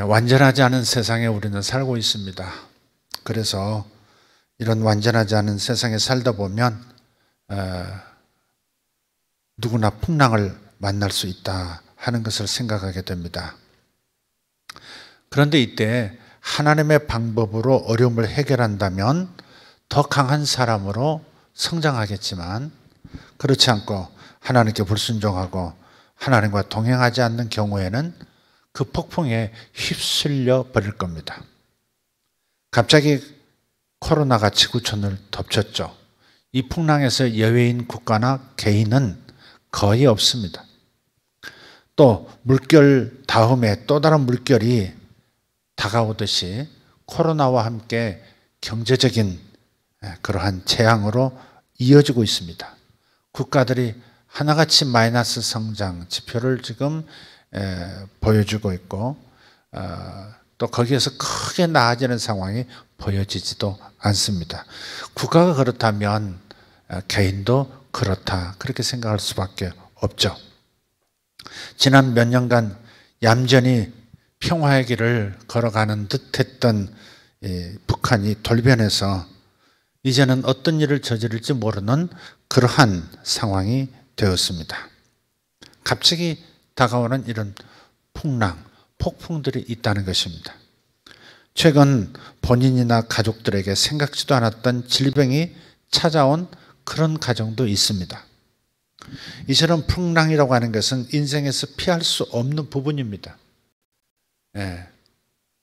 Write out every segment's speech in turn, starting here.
완전하지 않은 세상에 우리는 살고 있습니다. 그래서 이런 완전하지 않은 세상에 살다 보면 누구나 풍랑을 만날 수 있다 하는 것을 생각하게 됩니다. 그런데 이때 하나님의 방법으로 어려움을 해결한다면 더 강한 사람으로 성장하겠지만, 그렇지 않고 하나님께 불순종하고 하나님과 동행하지 않는 경우에는 그 폭풍에 휩쓸려 버릴 겁니다. 갑자기 코로나가 지구촌을 덮쳤죠. 이 풍랑에서 예외인 국가나 개인은 거의 없습니다. 또 물결 다음에 또 다른 물결이 다가오듯이 코로나와 함께 경제적인 그러한 재앙으로 이어지고 있습니다. 국가들이 하나같이 마이너스 성장 지표를 지금 보여주고 있고, 또 거기에서 크게 나아지는 상황이 보여지지도 않습니다. 국가가 그렇다면 개인도 그렇다, 그렇게 생각할 수밖에 없죠. 지난 몇 년간 얌전히 평화의 길을 걸어가는 듯했던 북한이 돌변해서 이제는 어떤 일을 저지를지 모르는 그러한 상황이 되었습니다. 갑자기 다가오는 이런 풍랑, 폭풍들이 있다는 것입니다. 최근 본인이나 가족들에게 생각지도 않았던 질병이 찾아온 그런 가정도 있습니다. 이처럼 풍랑이라고 하는 것은 인생에서 피할 수 없는 부분입니다.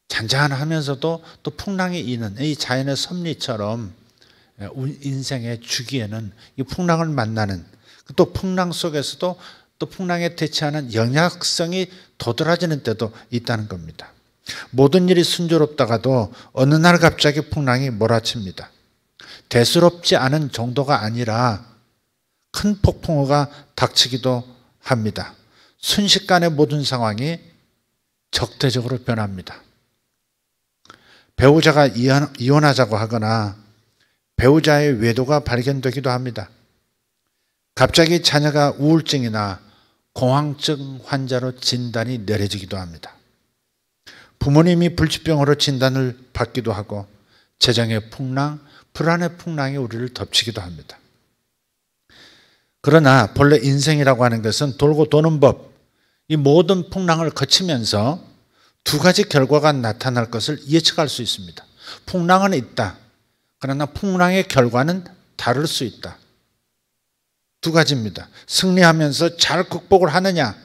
잔잔하면서도 또 풍랑이 있는 이 자연의 섭리처럼 인생의 주기에는 이 풍랑을 만나는, 또 풍랑 속에서도 또 풍랑에 대처하는 영향성이 도드라지는 때도 있다는 겁니다. 모든 일이 순조롭다가도 어느 날 갑자기 풍랑이 몰아칩니다. 대수롭지 않은 정도가 아니라 큰 폭풍우가 닥치기도 합니다. 순식간에 모든 상황이 적대적으로 변합니다. 배우자가 이혼하자고 하거나 배우자의 외도가 발견되기도 합니다. 갑자기 자녀가 우울증이나 공황증 환자로 진단이 내려지기도 합니다. 부모님이 불치병으로 진단을 받기도 하고, 재정의 풍랑, 불안의 풍랑이 우리를 덮치기도 합니다. 그러나 본래 인생이라고 하는 것은 돌고 도는 법, 이 모든 풍랑을 거치면서 두 가지 결과가 나타날 것을 예측할 수 있습니다. 풍랑은 있다. 그러나 풍랑의 결과는 다를 수 있다. 두 가지입니다. 승리하면서 잘 극복을 하느냐,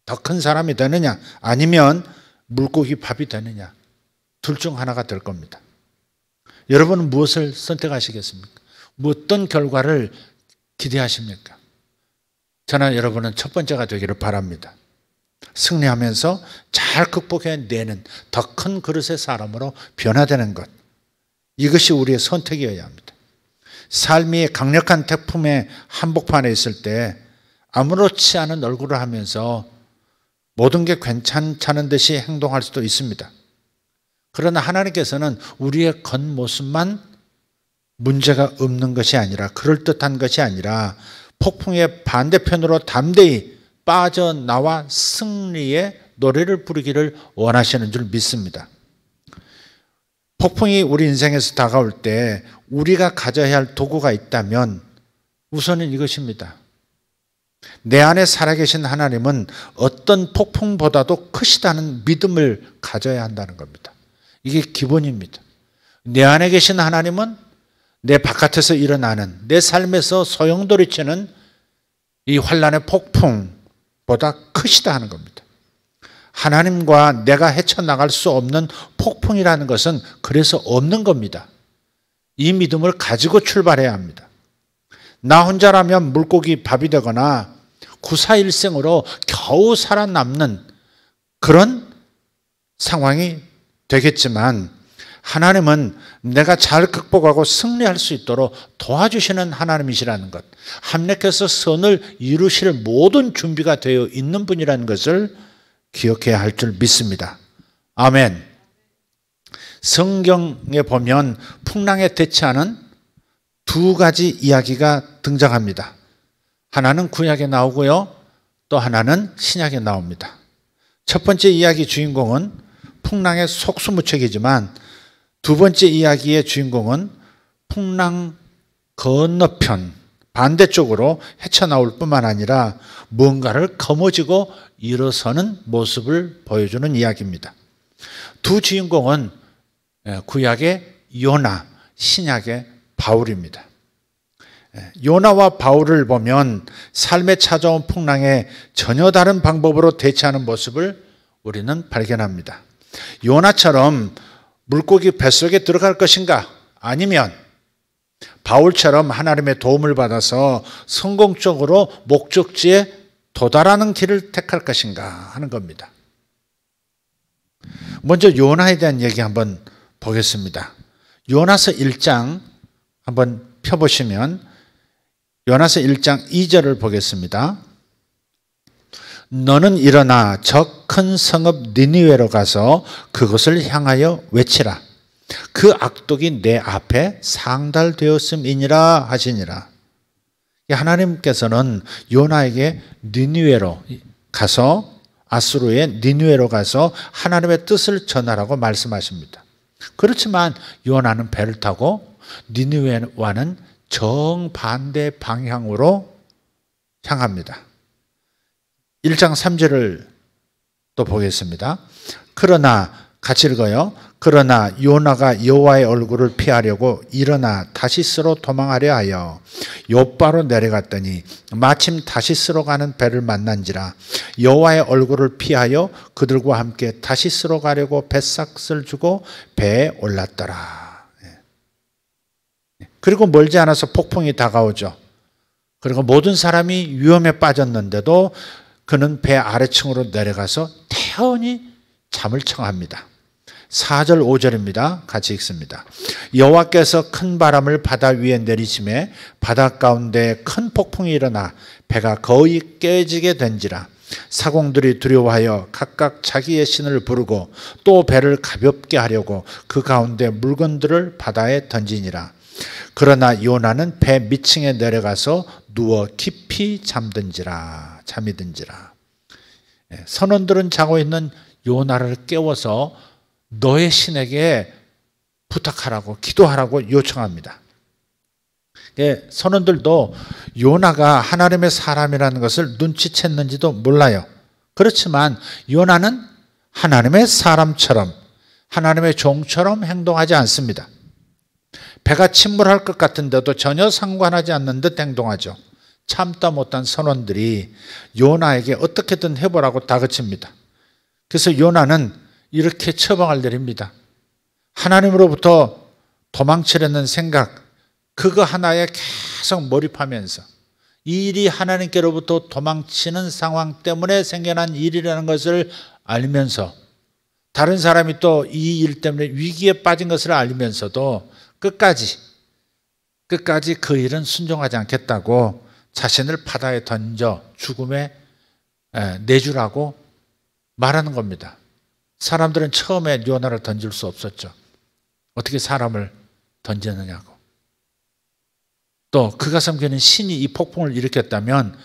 더 큰 사람이 되느냐, 아니면 물고기 밥이 되느냐, 둘 중 하나가 될 겁니다. 여러분은 무엇을 선택하시겠습니까? 어떤 결과를 기대하십니까? 저는 여러분은 첫 번째가 되기를 바랍니다. 승리하면서 잘 극복해내는 더 큰 그릇의 사람으로 변화되는 것, 이것이 우리의 선택이어야 합니다. 삶이 강력한 태풍의 한복판에 있을 때 아무렇지 않은 얼굴을 하면서 모든 게 괜찮다는 듯이 행동할 수도 있습니다. 그러나 하나님께서는 우리의 겉모습만 문제가 없는 것이 아니라, 그럴듯한 것이 아니라 폭풍의 반대편으로 담대히 빠져나와 승리의 노래를 부르기를 원하시는 줄 믿습니다. 폭풍이 우리 인생에서 다가올 때 우리가 가져야 할 도구가 있다면 우선은 이것입니다. 내 안에 살아계신 하나님은 어떤 폭풍보다도 크시다는 믿음을 가져야 한다는 겁니다. 이게 기본입니다. 내 안에 계신 하나님은 내 바깥에서 일어나는, 내 삶에서 소용돌이치는 이 환난의 폭풍보다 크시다 하는 겁니다. 하나님과 내가 헤쳐나갈 수 없는 폭풍이라는 것은 그래서 없는 겁니다. 이 믿음을 가지고 출발해야 합니다. 나 혼자라면 물고기 밥이 되거나 구사일생으로 겨우 살아남는 그런 상황이 되겠지만, 하나님은 내가 잘 극복하고 승리할 수 있도록 도와주시는 하나님이시라는 것, 합력해서 선을 이루실 모든 준비가 되어 있는 분이라는 것을 기억해야 할 줄 믿습니다. 아멘. 성경에 보면 풍랑에 대처하는 두 가지 이야기가 등장합니다. 하나는 구약에 나오고요, 또 하나는 신약에 나옵니다. 첫 번째 이야기 주인공은 풍랑의 속수무책이지만 두 번째 이야기의 주인공은 풍랑 건너편 반대쪽으로 헤쳐나올 뿐만 아니라 무언가를 거머쥐고 일어서는 모습을 보여주는 이야기입니다. 두 주인공은 구약의 요나, 신약의 바울입니다. 요나와 바울을 보면 삶에 찾아온 풍랑에 전혀 다른 방법으로 대처하는 모습을 우리는 발견합니다. 요나처럼 물고기 뱃속에 들어갈 것인가? 아니면 바울처럼 하나님의 도움을 받아서 성공적으로 목적지에 도달하는 길을 택할 것인가 하는 겁니다. 먼저 요나에 대한 얘기 한번 보겠습니다. 요나서 1장 한번 펴보시면 요나서 1장 2절을 보겠습니다. 너는 일어나 저 큰 성읍 니느웨로 가서 그것을 향하여 외치라. 그 악독이 내 앞에 상달되었음이니라 하시니라. 하나님께서는 요나에게 니느웨로 가서 아수르의 니느웨로 가서 하나님의 뜻을 전하라고 말씀하십니다. 그렇지만 요나는 배를 타고 니느웨와는 정반대 방향으로 향합니다. 1장 3절을 또 보겠습니다. 그러나 같이 읽어요. 그러나 요나가 여호와의 얼굴을 피하려고 일어나 다시스로 도망하려 하여 욥바로 내려갔더니 마침 다시스로 가는 배를 만난지라. 여호와의 얼굴을 피하여 그들과 함께 다시스로 가려고 뱃삭을 주고 배에 올랐더라. 그리고 멀지 않아서 폭풍이 다가오죠. 그리고 모든 사람이 위험에 빠졌는데도 그는 배 아래층으로 내려가서 태연히 잠을 청합니다. 4절 5절입니다. 같이 읽습니다. 여호와께서 큰 바람을 바다 위에 내리심에 바다 가운데 큰 폭풍이 일어나 배가 거의 깨지게 된지라. 사공들이 두려워하여 각각 자기의 신을 부르고 또 배를 가볍게 하려고 그 가운데 물건들을 바다에 던지니라. 그러나 요나는 배 밑층에 내려가서 누워 깊이 잠이 든지라. 선원들은 자고 있는 요나를 깨워서 너의 신에게 부탁하라고 기도하라고 요청합니다. 선원들도 요나가 하나님의 사람이라는 것을 눈치챘는지도 몰라요. 그렇지만 요나는 하나님의 사람처럼 하나님의 종처럼 행동하지 않습니다. 배가 침몰할 것 같은데도 전혀 상관하지 않는 듯 행동하죠. 참다 못한 선원들이 요나에게 어떻게든 해보라고 다그칩니다. 그래서 요나는 이렇게 처방을 내립니다. 하나님으로부터 도망치려는 생각, 그거 하나에 계속 몰입하면서 이 일이 하나님께로부터 도망치는 상황 때문에 생겨난 일이라는 것을 알면서 다른 사람이 또 이 일 때문에 위기에 빠진 것을 알면서도 끝까지 그 일은 순종하지 않겠다고 자신을 바다에 던져 죽음에 내주라고 말하는 겁니다. 사람들은 처음에 요나를 던질 수 없었죠. 어떻게 사람을 던지느냐고. 또 그가 섬기는 신이 이 폭풍을 일으켰다면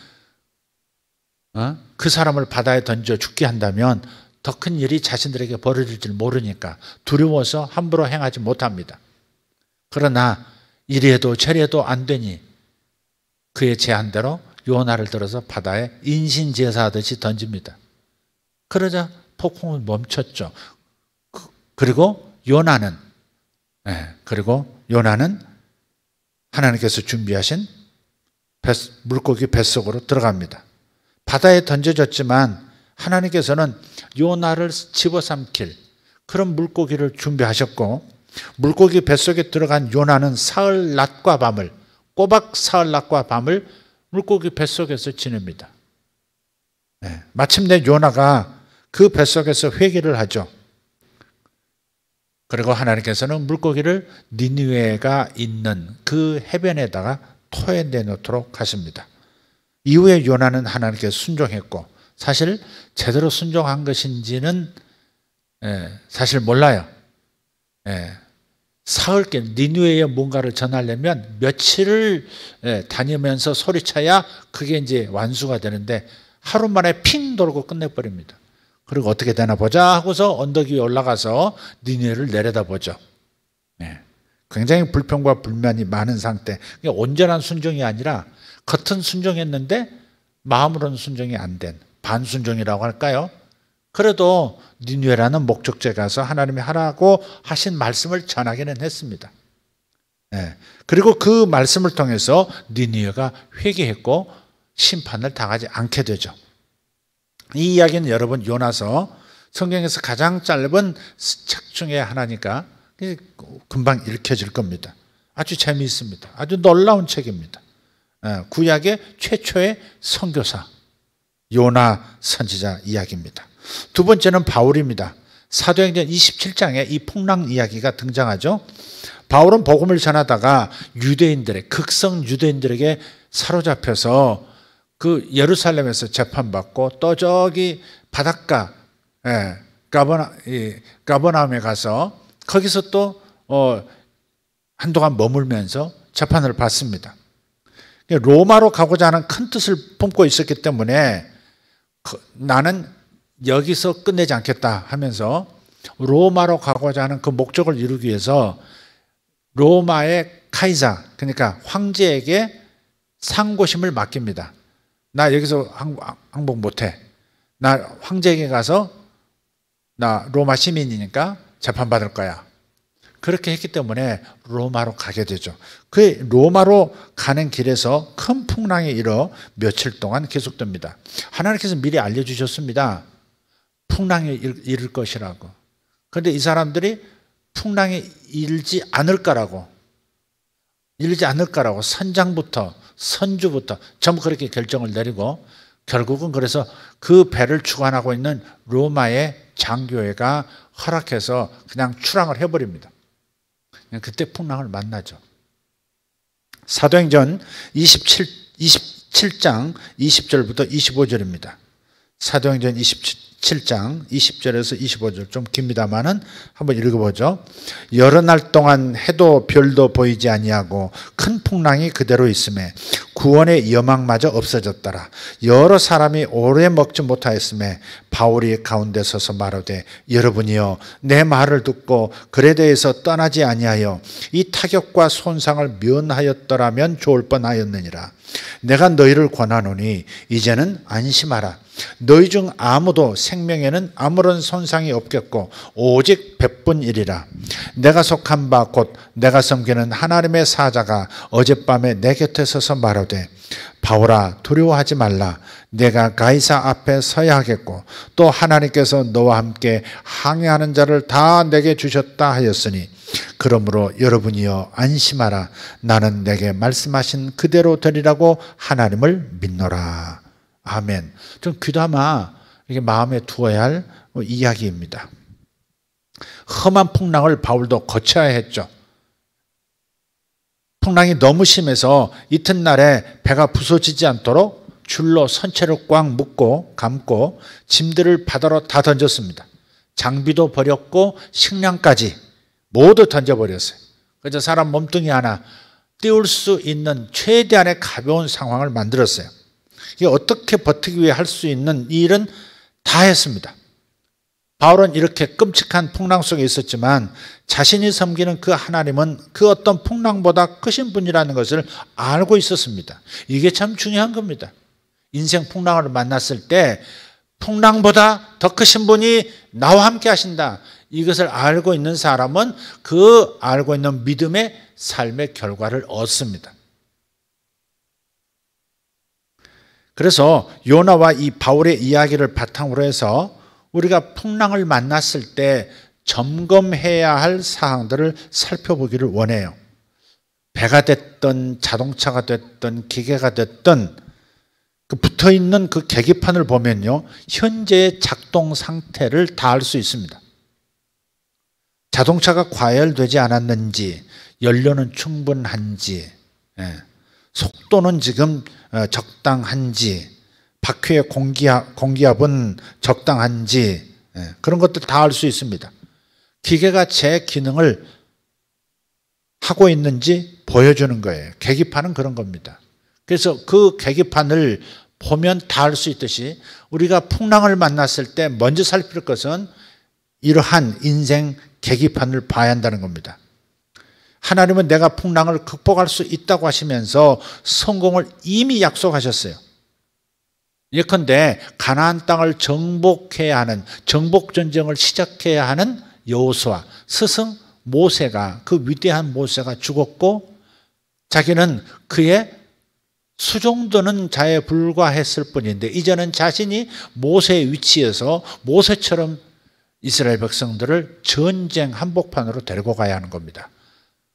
그 사람을 바다에 던져 죽게 한다면 더 큰 일이 자신들에게 벌어질 줄 모르니까 두려워서 함부로 행하지 못합니다. 그러나 이래도 저래도 안 되니 그의 제안대로 요나를 들어서 바다에 인신제사하듯이 던집니다. 그러자 폭풍은 멈췄죠. 그리고 요나는 하나님께서 준비하신 물고기 뱃속으로 들어갑니다. 바다에 던져졌지만 하나님께서는 요나를 집어삼킬 그런 물고기를 준비하셨고 물고기 뱃속에 들어간 요나는 사흘 낮과 밤을 꼬박 사흘 낮과 밤을 물고기 뱃속에서 지냅니다. 마침내 요나가 그 뱃속에서 회개를 하죠. 그리고 하나님께서는 물고기를 니느웨가 있는 그 해변에다가 토해내놓도록 하십니다. 이후에 요나는 하나님께 순종했고 사실 제대로 순종한 것인지는 사실 몰라요. 사흘께 니느웨에 뭔가를 전하려면 며칠을 다니면서 소리쳐야 그게 이제 완수가 되는데 하루 만에 핑 돌고 끝내버립니다. 그리고 어떻게 되나 보자 하고서 언덕 위에 올라가서 니느웨를 내려다보죠. 네. 굉장히 불평과 불만이 많은 상태. 그러니까 온전한 순종이 아니라 겉은 순종했는데 마음으로는 순종이 안 된 반순종이라고 할까요? 그래도 니느웨라는 목적지에 가서 하나님이 하라고 하신 말씀을 전하기는 했습니다. 네. 그리고 그 말씀을 통해서 니느웨가 회개했고 심판을 당하지 않게 되죠. 이 이야기는 여러분 요나서 성경에서 가장 짧은 책 중에 하나니까 금방 읽혀질 겁니다. 아주 재미있습니다. 아주 놀라운 책입니다. 구약의 최초의 선교사 요나 선지자 이야기입니다. 두 번째는 바울입니다. 사도행전 27장에 이 풍랑 이야기가 등장하죠. 바울은 복음을 전하다가 유대인들의 극성 유대인들에게 사로잡혀서 그 예루살렘에서 재판받고 또 저기 바닷가 가버나움에 가서 거기서 또 한동안 머물면서 재판을 받습니다. 로마로 가고자 하는 큰 뜻을 품고 있었기 때문에 나는 여기서 끝내지 않겠다 하면서 로마로 가고자 하는 그 목적을 이루기 위해서 로마의 카이사 그러니까 황제에게 상고심을 맡깁니다. 나 여기서 항복 못해. 나 황제에게 가서 나 로마 시민이니까 재판받을 거야. 그렇게 했기 때문에 로마로 가게 되죠. 그 로마로 가는 길에서 큰 풍랑이 일어 며칠 동안 계속됩니다. 하나님께서 미리 알려주셨습니다. 풍랑이 이를 것이라고. 그런데 이 사람들이 풍랑이 일지 않을 거라고 선장부터 선주부터 전부 그렇게 결정을 내리고 결국은 그래서 그 배를 주관하고 있는 로마의 장교회가 허락해서 그냥 출항을 해버립니다. 그때 풍랑을 만나죠. 사도행전 27장 20절부터 25절입니다. 사도행전 27장 20절에서 25절 좀 깁니다만은 한번 읽어보죠. 여러 날 동안 해도 별도 보이지 아니하고 큰 풍랑이 그대로 있음에 구원의 여망마저 없어졌더라. 여러 사람이 오래 먹지 못하였음에 바울이 가운데 서서 말하되 여러분이여 내 말을 듣고 글에 대해서 떠나지 아니하여 이 타격과 손상을 면하였더라면 좋을 뻔하였느니라. 내가 너희를 권하노니 이제는 안심하라. 너희 중 아무도 생명에는 아무런 손상이 없겠고 오직 백분이리라. 내가 속한 바 곧 내가 섬기는 하나님의 사자가 어젯밤에 내 곁에 서서 말하되 바울아 두려워하지 말라. 내가 가이사 앞에 서야 하겠고 또 하나님께서 너와 함께 항해하는 자를 다 내게 주셨다 하였으니 그러므로 여러분이여 안심하라. 나는 내게 말씀하신 그대로 되리라고 하나님을 믿노라. 아멘. 좀 귀담아 이게 마음에 두어야 할 이야기입니다. 험한 풍랑을 바울도 거쳐야 했죠. 풍랑이 너무 심해서 이튿날에 배가 부서지지 않도록 줄로 선체를 꽉 묶고 감고 짐들을 바다로 다 던졌습니다. 장비도 버렸고 식량까지 모두 던져버렸어요. 그래서 사람 몸뚱이 하나 띄울 수 있는 최대한의 가벼운 상황을 만들었어요. 이게 어떻게 버티기 위해 할 수 있는 일은 다 했습니다. 바울은 이렇게 끔찍한 풍랑 속에 있었지만 자신이 섬기는 그 하나님은 그 어떤 풍랑보다 크신 분이라는 것을 알고 있었습니다. 이게 참 중요한 겁니다. 인생 풍랑을 만났을 때 풍랑보다 더 크신 분이 나와 함께 하신다. 이것을 알고 있는 사람은 그 알고 있는 믿음의 삶의 결과를 얻습니다. 그래서 요나와 이 바울의 이야기를 바탕으로 해서 우리가 풍랑을 만났을 때 점검해야 할 사항들을 살펴보기를 원해요. 배가 됐든 자동차가 됐든 기계가 됐든 그 붙어있는 그 계기판을 보면요, 현재의 작동 상태를 다 알 수 있습니다. 자동차가 과열되지 않았는지, 연료는 충분한지, 속도는 지금 적당한지, 바퀴의 공기압은 적당한지, 그런 것들 다 알 수 있습니다. 기계가 제 기능을 하고 있는지 보여주는 거예요. 계기판은 그런 겁니다. 그래서 그 계기판을 보면 다 알 수 있듯이 우리가 풍랑을 만났을 때 먼저 살필 것은 이러한 인생 계기판을 봐야 한다는 겁니다. 하나님은 내가 풍랑을 극복할 수 있다고 하시면서 성공을 이미 약속하셨어요. 예컨대 가나안 땅을 정복해야 하는, 정복 전쟁을 시작해야 하는 여호수아 스승 모세가, 그 위대한 모세가 죽었고 자기는 그의 수종드는 자에 불과했을 뿐인데 이제는 자신이 모세의 위치에서 모세처럼 이스라엘 백성들을 전쟁 한복판으로 데리고 가야 하는 겁니다.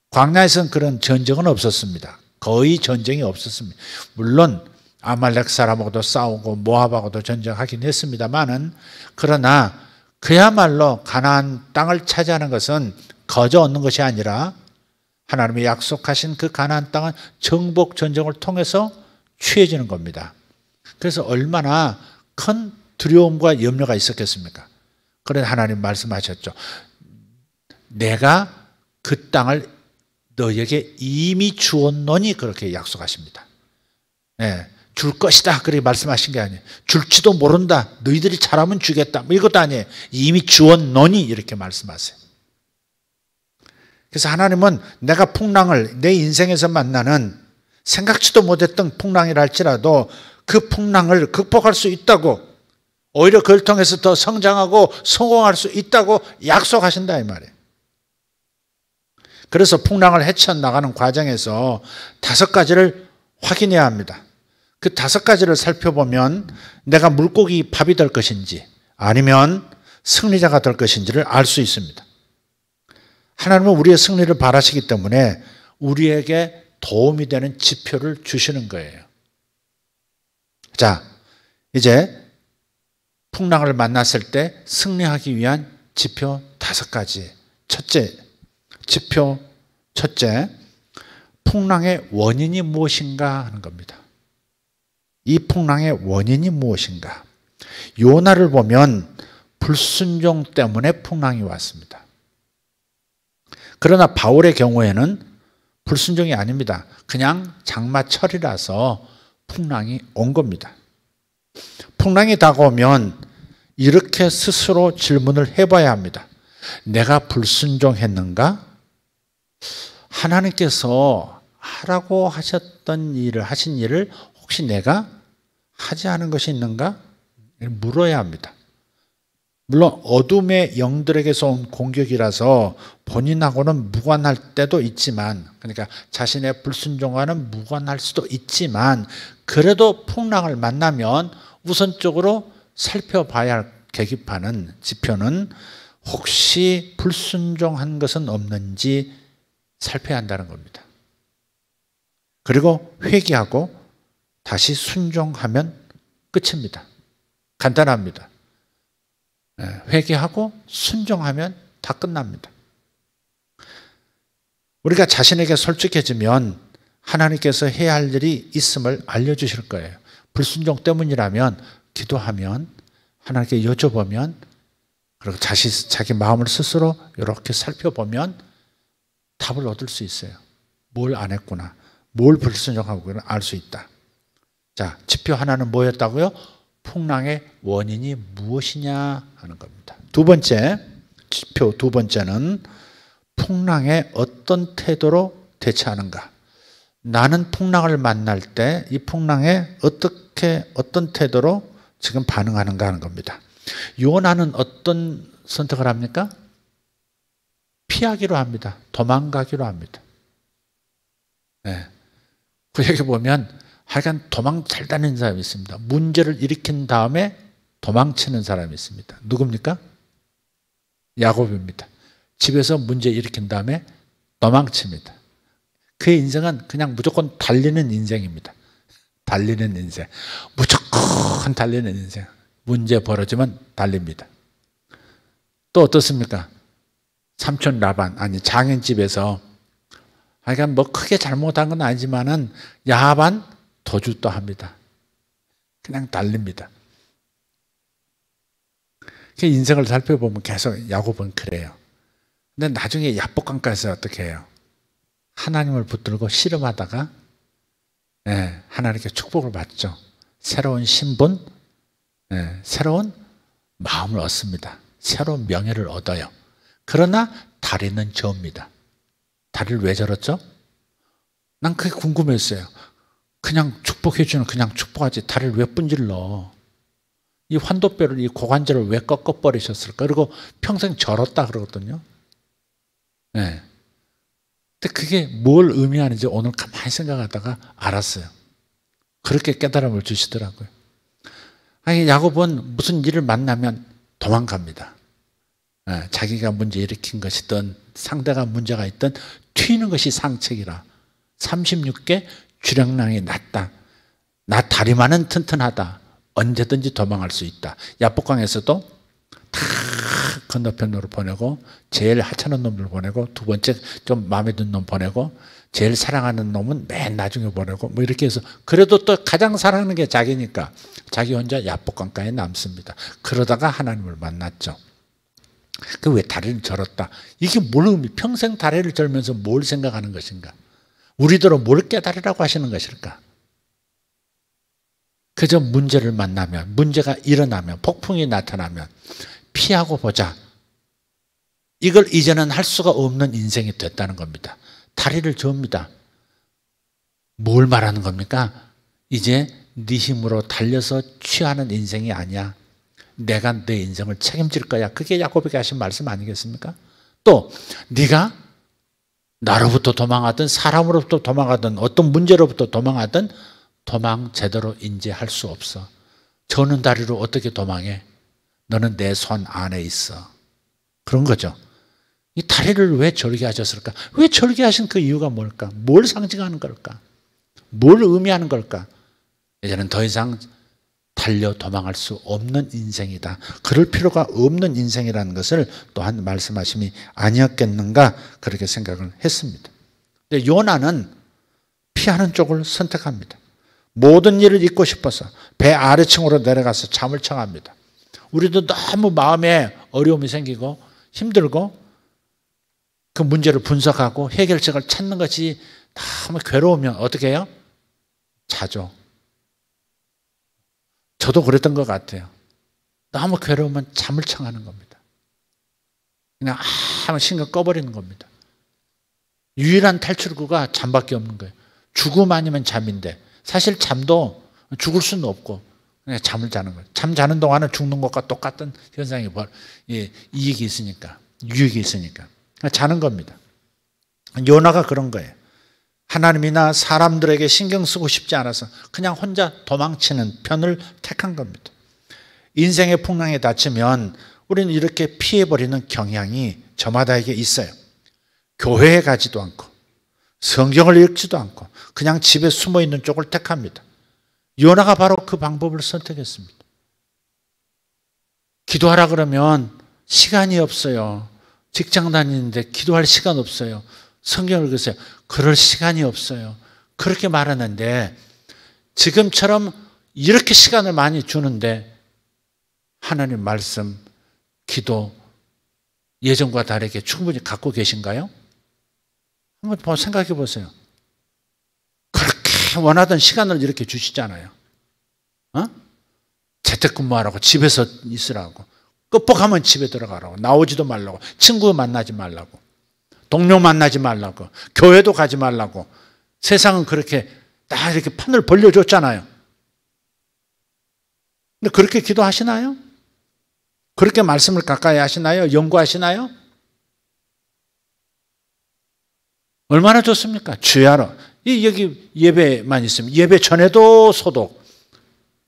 광야에서는 그런 전쟁은 없었습니다. 거의 전쟁이 없었습니다. 물론 아말렉 사람하고도 싸우고 모압하고도 전쟁하긴 했습니다만은, 그러나 그야말로 가나안 땅을 차지하는 것은 거저 얻는 것이 아니라 하나님이 약속하신 그 가나안 땅은 정복 전쟁을 통해서 취해지는 겁니다. 그래서 얼마나 큰 두려움과 염려가 있었겠습니까? 그래서 하나님 말씀하셨죠. 내가 그 땅을 너에게 이미 주었노니, 그렇게 약속하십니다. 네, 줄 것이다 그렇게 말씀하신 게 아니에요. 줄지도 모른다, 너희들이 잘하면 주겠다, 뭐 이것도 아니에요. 이미 주었노니 이렇게 말씀하세요. 그래서 하나님은 내가 풍랑을 내 인생에서 만나는 생각지도 못했던 풍랑이라 할지라도 그 풍랑을 극복할 수 있다고, 오히려 그걸 통해서 더 성장하고 성공할 수 있다고 약속하신다 이 말이에요. 그래서 풍랑을 헤쳐나가는 과정에서 5가지를 확인해야 합니다. 그 5가지를 살펴보면 내가 물고기 밥이 될 것인지 아니면 승리자가 될 것인지를 알 수 있습니다. 하나님은 우리의 승리를 바라시기 때문에 우리에게 도움이 되는 지표를 주시는 거예요. 자, 이제 풍랑을 만났을 때 승리하기 위한 지표 5가지. 지표 첫째, 풍랑의 원인이 무엇인가 하는 겁니다. 이 풍랑의 원인이 무엇인가? 요나를 보면 불순종 때문에 풍랑이 왔습니다. 그러나 바울의 경우에는 불순종이 아닙니다. 그냥 장마철이라서 풍랑이 온 겁니다. 풍랑이 다가오면 이렇게 스스로 질문을 해봐야 합니다. 내가 불순종했는가? 하나님께서 하라고 하신 일을 혹시 내가 하지 않은 것이 있는가? 물어야 합니다. 물론 어둠의 영들에게서 온 공격이라서 본인하고는 무관할 때도 있지만, 그러니까 자신의 불순종과는 무관할 수도 있지만, 그래도 풍랑을 만나면 우선적으로 살펴봐야 할 계기판은, 지표는 혹시 불순종한 것은 없는지 살펴야 한다는 겁니다. 그리고 회개하고 다시 순종하면 끝입니다. 간단합니다. 회개하고 순종하면 다 끝납니다. 우리가 자신에게 솔직해지면 하나님께서 해야 할 일이 있음을 알려주실 거예요. 불순종 때문이라면 기도하면, 하나님께 여쭤보면, 그리고 자기 마음을 스스로 이렇게 살펴보면 답을 얻을 수 있어요. 뭘 안 했구나, 뭘 불순종하고 알 수 있다. 자, 지표 하나는 뭐였다고요? 풍랑의 원인이 무엇이냐 하는 겁니다. 지표 두 번째는 풍랑에 어떤 태도로 대처하는가. 나는 풍랑을 만날 때 이 풍랑에 어떤 태도로 지금 반응하는가 하는 겁니다. 요나는 어떤 선택을 합니까? 피하기로 합니다. 도망가기로 합니다. 네. 구약에 보면 하여간 도망 잘 다니는 사람이 있습니다. 문제를 일으킨 다음에 도망치는 사람이 있습니다. 누굽니까? 야곱입니다. 집에서 문제 일으킨 다음에 도망칩니다. 그의 인생은 그냥 무조건 달리는 인생입니다. 달리는 인생. 무조건 달리는 인생. 문제 벌어지면 달립니다. 또 어떻습니까? 삼촌 라반, 아니 장인집에서 하여간 뭐 크게 잘못한 건 아니지만은 야반 도주도 합니다. 그냥 달립니다. 인생을 살펴보면 계속 야곱은 그래요. 근데 나중에 야복강가에서 어떻게 해요? 하나님을 붙들고 씨름하다가 하나님께 축복을 받죠. 새로운 신분, 새로운 마음을 얻습니다. 새로운 명예를 얻어요. 그러나 다리는 저입니다. 다리를 왜 절었죠? 난 그게 궁금했어요. 그냥 축복해 주는 그냥 축복하지 다리를 왜 분질러? 이 환도뼈를 이 고관절을 왜 꺾어버리셨을까? 그리고 평생 절었다 그러거든요. 네. 근데 그게 뭘 의미하는지 오늘 가만히 생각하다가 알았어요. 그렇게 깨달음을 주시더라고요. 아니, 야곱은 무슨 일을 만나면 도망갑니다. 자기가 문제 일으킨 것이든 상대가 문제가 있든 튀는 것이 상책이라 36개 주량량이 낮다. 나 다리만은 튼튼하다. 언제든지 도망할 수 있다. 야복강에서도 다 건너편으로 보내고 제일 하찮은 놈을 보내고 두 번째 좀 마음에 드는 놈 보내고 제일 사랑하는 놈은 맨 나중에 보내고 뭐 이렇게 해서 그래도 또 가장 사랑하는 게 자기니까 자기 혼자 야복강가에 남습니다. 그러다가 하나님을 만났죠. 그 왜 다리를 절었다? 이게 뭘 의미? 평생 다리를 절면서 뭘 생각하는 것인가? 우리들은 뭘 깨달으라고 하시는 것일까? 그저 문제를 만나면, 문제가 일어나면, 폭풍이 나타나면 피하고 보자. 이걸 이제는 할 수가 없는 인생이 됐다는 겁니다. 다리를 저읍니다. 뭘 말하는 겁니까? 이제 네 힘으로 달려서 취하는 인생이 아니야. 내가 내 인생을 책임질 거야. 그게 야곱에게 하신 말씀 아니겠습니까? 또 네가 나로부터 도망하든 사람으로부터 도망하든 어떤 문제로부터 도망하든 도망 제대로 인지할 수 없어. 저는 다리로 어떻게 도망해? 너는 내 손 안에 있어. 그런 거죠. 이 다리를 왜 절게 하셨을까? 왜 절게 하신 그 이유가 뭘까? 뭘 상징하는 걸까? 뭘 의미하는 걸까? 이제는 더 이상 달려 도망할 수 없는 인생이다. 그럴 필요가 없는 인생이라는 것을 또한 말씀하심이 아니었겠는가 그렇게 생각을 했습니다. 근데 요나는 피하는 쪽을 선택합니다. 모든 일을 잊고 싶어서 배 아래층으로 내려가서 잠을 청합니다. 우리도 너무 마음에 어려움이 생기고 힘들고 그 문제를 분석하고 해결책을 찾는 것이 너무 괴로우면 어떻게 해요? 자죠. 저도 그랬던 것 같아요. 너무 괴로우면 잠을 청하는 겁니다. 그냥 아무 신경 꺼버리는 겁니다. 유일한 탈출구가 잠밖에 없는 거예요. 죽음 아니면 잠인데 사실 잠도 죽을 수는 없고 그냥 잠을 자는 거예요. 잠 자는 동안은 죽는 것과 똑같은 현상이 이익이 있으니까 유익이 있으니까 자는 겁니다. 요나가 그런 거예요. 하나님이나 사람들에게 신경 쓰고 싶지 않아서 그냥 혼자 도망치는 편을 택한 겁니다. 인생의 풍랑에 닥치면 우리는 이렇게 피해버리는 경향이 저마다에게 있어요. 교회에 가지도 않고 성경을 읽지도 않고 그냥 집에 숨어있는 쪽을 택합니다. 요나가 바로 그 방법을 선택했습니다. 기도하라 그러면 시간이 없어요. 직장 다니는데 기도할 시간 없어요. 성경을 읽으세요. 그럴 시간이 없어요. 그렇게 말하는데 지금처럼 이렇게 시간을 많이 주는데 하나님 말씀, 기도 예전과 다르게 충분히 갖고 계신가요? 한번 생각해 보세요. 그렇게 원하던 시간을 이렇게 주시잖아요. 재택근무하라고 집에서 있으라고 끝복하면 집에 들어가라고 나오지도 말라고 친구 만나지 말라고 동료 만나지 말라고 교회도 가지 말라고 세상은 그렇게 다 이렇게 판을 벌려줬잖아요. 근데 그렇게 기도하시나요? 그렇게 말씀을 가까이 하시나요? 연구하시나요? 얼마나 좋습니까? 주야로 여기 예배만 있으면 예배 전에도 소독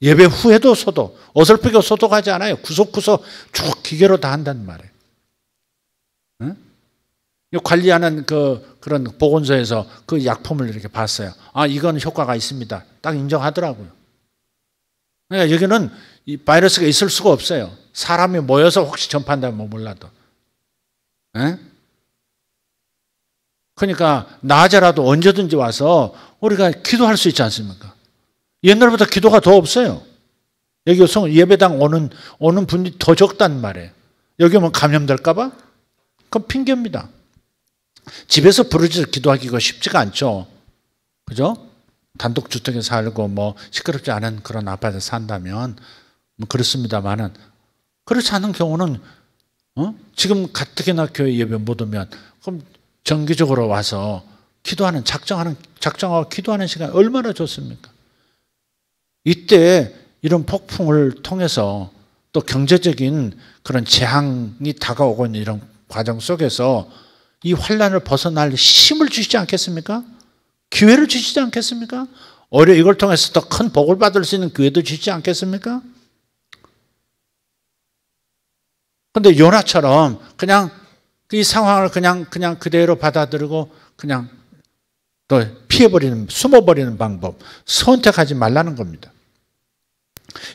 예배 후에도 소독 어설프게 소독하지 않아요. 구석구석 쭉 기계로 다 한단 말이에요. 관리하는 그런 보건소에서 그 약품을 이렇게 봤어요. 아, 이건 효과가 있습니다. 딱 인정하더라고요. 그러니까 여기는 이 바이러스가 있을 수가 없어요. 사람이 모여서 혹시 전파한다면 몰라도. 그러니까 낮에라도 언제든지 와서 우리가 기도할 수 있지 않습니까? 옛날보다 기도가 더 없어요. 여기 예배당 오는 분이 더 적단 말이에요. 여기 오면 감염될까 봐? 그건 핑계입니다. 집에서 부르짖어 기도하기가 쉽지가 않죠. 그죠? 단독주택에 살고 뭐 시끄럽지 않은 그런 아파트에 산다면 뭐 그렇습니다만은, 그렇지 않은 경우는 지금 가뜩이나 교회 예배 못 오면 그럼 정기적으로 와서 기도하는, 작정하고 기도하는 시간 얼마나 좋습니까? 이때 이런 폭풍을 통해서 또 경제적인 그런 재앙이 다가오고 있는 이런 과정 속에서 이 환난을 벗어날 힘을 주시지 않겠습니까? 기회를 주시지 않겠습니까? 오히려 이걸 통해서 더 큰 복을 받을 수 있는 기회도 주시지 않겠습니까? 그런데 요나처럼 그냥 이 상황을 그냥 그대로 받아들이고 그냥 또 피해버리는, 숨어버리는 방법 선택하지 말라는 겁니다.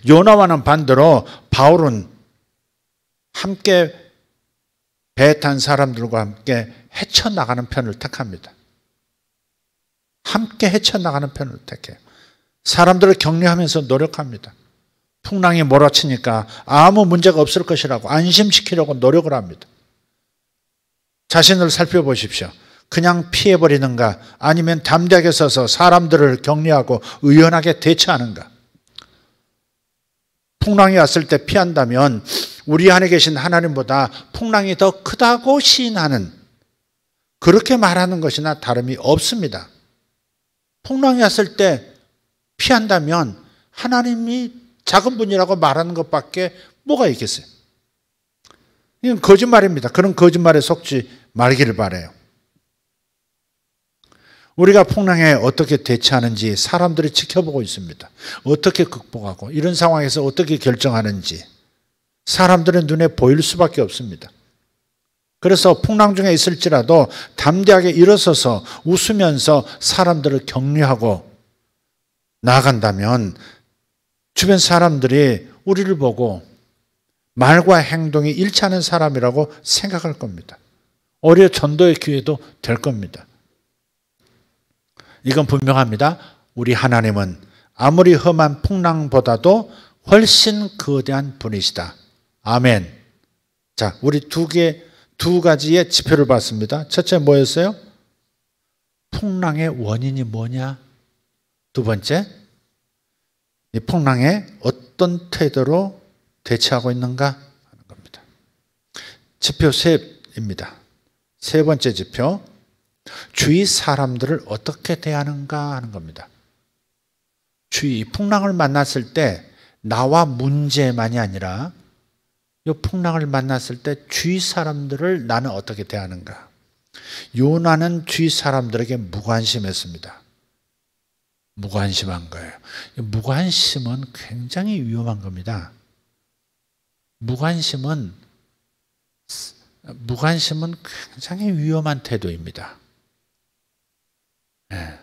요나와는 반대로 바울은 함께 배에 탄 사람들과 함께 헤쳐나가는 편을 택합니다. 함께 헤쳐나가는 편을 택해요. 사람들을 격려하면서 노력합니다. 풍랑이 몰아치니까 아무 문제가 없을 것이라고 안심시키려고 노력을 합니다. 자신을 살펴보십시오. 그냥 피해버리는가, 아니면 담대하게 서서 사람들을 격려하고 의연하게 대처하는가. 풍랑이 왔을 때 피한다면 우리 안에 계신 하나님보다 풍랑이 더 크다고 시인하는, 그렇게 말하는 것이나 다름이 없습니다. 풍랑이 왔을 때 피한다면 하나님이 작은 분이라고 말하는 것밖에 뭐가 있겠어요? 이건 거짓말입니다. 그런 거짓말에 속지 말기를 바라요. 우리가 풍랑에 어떻게 대처하는지 사람들이 지켜보고 있습니다. 어떻게 극복하고 이런 상황에서 어떻게 결정하는지 사람들의 눈에 보일 수밖에 없습니다. 그래서 풍랑 중에 있을지라도 담대하게 일어서서 웃으면서 사람들을 격려하고 나아간다면 주변 사람들이 우리를 보고 말과 행동이 일치하는 사람이라고 생각할 겁니다. 오히려 전도의 기회도 될 겁니다. 이건 분명합니다. 우리 하나님은 아무리 험한 풍랑보다도 훨씬 거대한 분이시다. 아멘. 자, 우리 두 가지의 지표를 봤습니다. 첫째 뭐였어요? 풍랑의 원인이 뭐냐? 두 번째, 이 풍랑에 어떤 태도로 대처하고 있는가 하는 겁니다. 지표 셋입니다. 세 번째 지표, 주위 사람들을 어떻게 대하는가 하는 겁니다. 주위 풍랑을 만났을 때 나와 문제만이 아니라 이 풍랑을 만났을 때 주위 사람들을 나는 어떻게 대하는가. 요나는 주위 사람들에게 무관심했습니다. 무관심한 거예요. 무관심은 굉장히 위험한 겁니다. 무관심은 굉장히 위험한 태도입니다. 네.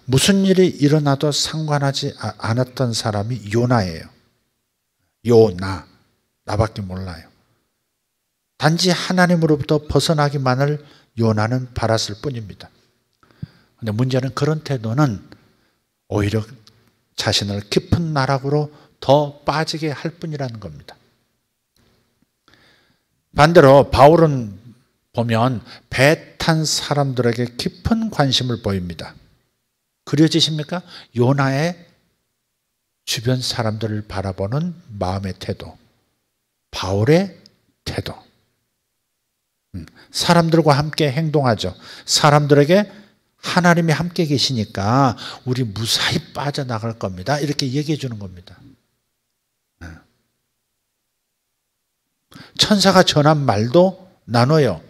무슨 일이 일어나도 상관하지 않았던 사람이 요나예요. 요나, 나밖에 몰라요. 단지 하나님으로부터 벗어나기만을 요나는 바랐을 뿐입니다. 그런데 문제는 그런 태도는 오히려 자신을 깊은 나락으로 더 빠지게 할 뿐이라는 겁니다. 반대로 바울은 보면 배 탄 사람들에게 깊은 관심을 보입니다. 그려지십니까? 요나의 주변 사람들을 바라보는 마음의 태도, 바울의 태도. 사람들과 함께 행동하죠. 사람들에게 하나님이 함께 계시니까 우리 무사히 빠져나갈 겁니다. 이렇게 얘기해 주는 겁니다. 천사가 전한 말도 나눠요.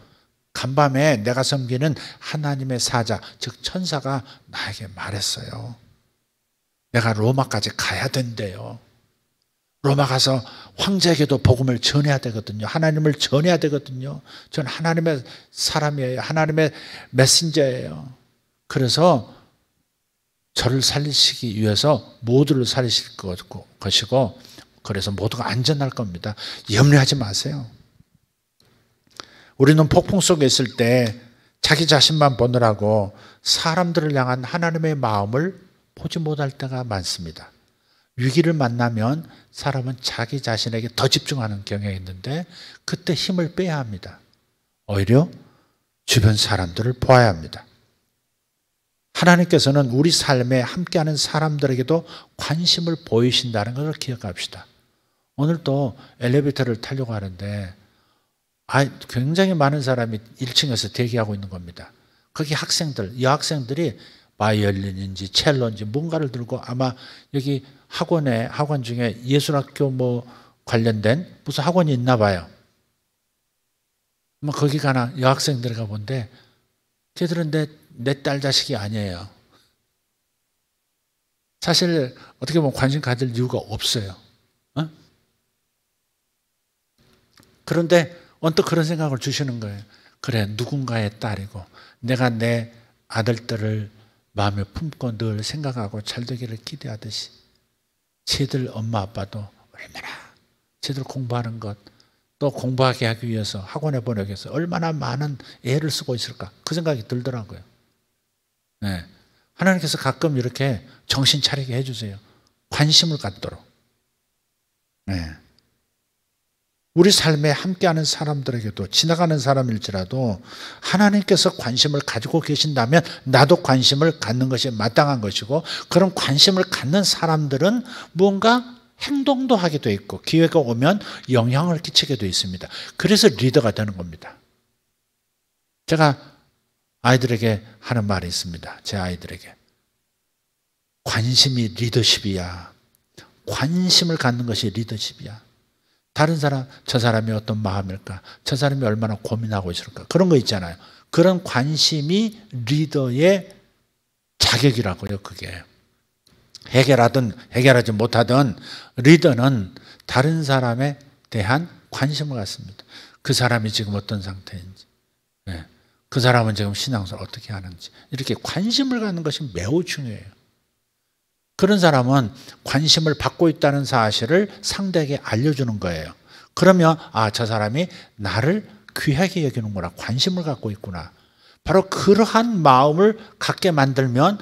간밤에 내가 섬기는 하나님의 사자, 즉 천사가 나에게 말했어요. 내가 로마까지 가야 된대요. 로마 가서 황제에게도 복음을 전해야 되거든요. 하나님을 전해야 되거든요. 저는 하나님의 사람이에요. 하나님의 메신저예요. 그래서 저를 살리시기 위해서 모두를 살리실 것이고, 그래서 모두가 안전할 겁니다. 염려하지 마세요. 우리는 폭풍 속에 있을 때 자기 자신만 보느라고 사람들을 향한 하나님의 마음을 보지 못할 때가 많습니다. 위기를 만나면 사람은 자기 자신에게 더 집중하는 경향이 있는데 그때 힘을 빼야 합니다. 오히려 주변 사람들을 보아야 합니다. 하나님께서는 우리 삶에 함께하는 사람들에게도 관심을 보이신다는 것을 기억합시다. 오늘도 엘리베이터를 타려고 하는데 굉장히 많은 사람이 1층에서 대기하고 있는 겁니다. 거기 학생들, 여학생들이 바이올린인지 첼로인지 뭔가를 들고 아마 여기 학원 중에 예술학교 뭐 관련된 무슨 학원이 있나 봐요. 거기 가나 여학생들이 가본데 걔들은 내 딸 자식이 아니에요. 사실 어떻게 보면 관심 가질 이유가 없어요. 그런데 언뜻 그런 생각을 주시는 거예요. 그래, 누군가의 딸이고 내가 내 아들들을 마음에 품고 늘 생각하고 잘 되기를 기대하듯이 쟤들 엄마 아빠도 얼마나 쟤들 공부하는 것 또 공부하게 하기 위해서 학원에 보내기 위해서 얼마나 많은 애를 쓰고 있을까 그 생각이 들더라고요. 네. 하나님께서 가끔 이렇게 정신 차리게 해주세요. 관심을 갖도록. 네. 우리 삶에 함께하는 사람들에게도 지나가는 사람일지라도 하나님께서 관심을 가지고 계신다면 나도 관심을 갖는 것이 마땅한 것이고 그런 관심을 갖는 사람들은 무언가 행동도 하게 돼 있고 기회가 오면 영향을 끼치게 돼 있습니다. 그래서 리더가 되는 겁니다. 제가 아이들에게 하는 말이 있습니다. 제 아이들에게. 관심이 리더십이야. 관심을 갖는 것이 리더십이야. 다른 사람, 저 사람이 어떤 마음일까? 저 사람이 얼마나 고민하고 있을까? 그런 거 있잖아요. 그런 관심이 리더의 자격이라고요, 그게. 해결하든 해결하지 못하든 리더는 다른 사람에 대한 관심을 갖습니다. 그 사람이 지금 어떤 상태인지, 그 사람은 지금 신앙생활 어떻게 하는지 이렇게 관심을 갖는 것이 매우 중요해요. 그런 사람은 관심을 받고 있다는 사실을 상대에게 알려주는 거예요. 그러면 저 사람이 나를 귀하게 여기는구나. 관심을 갖고 있구나. 바로 그러한 마음을 갖게 만들면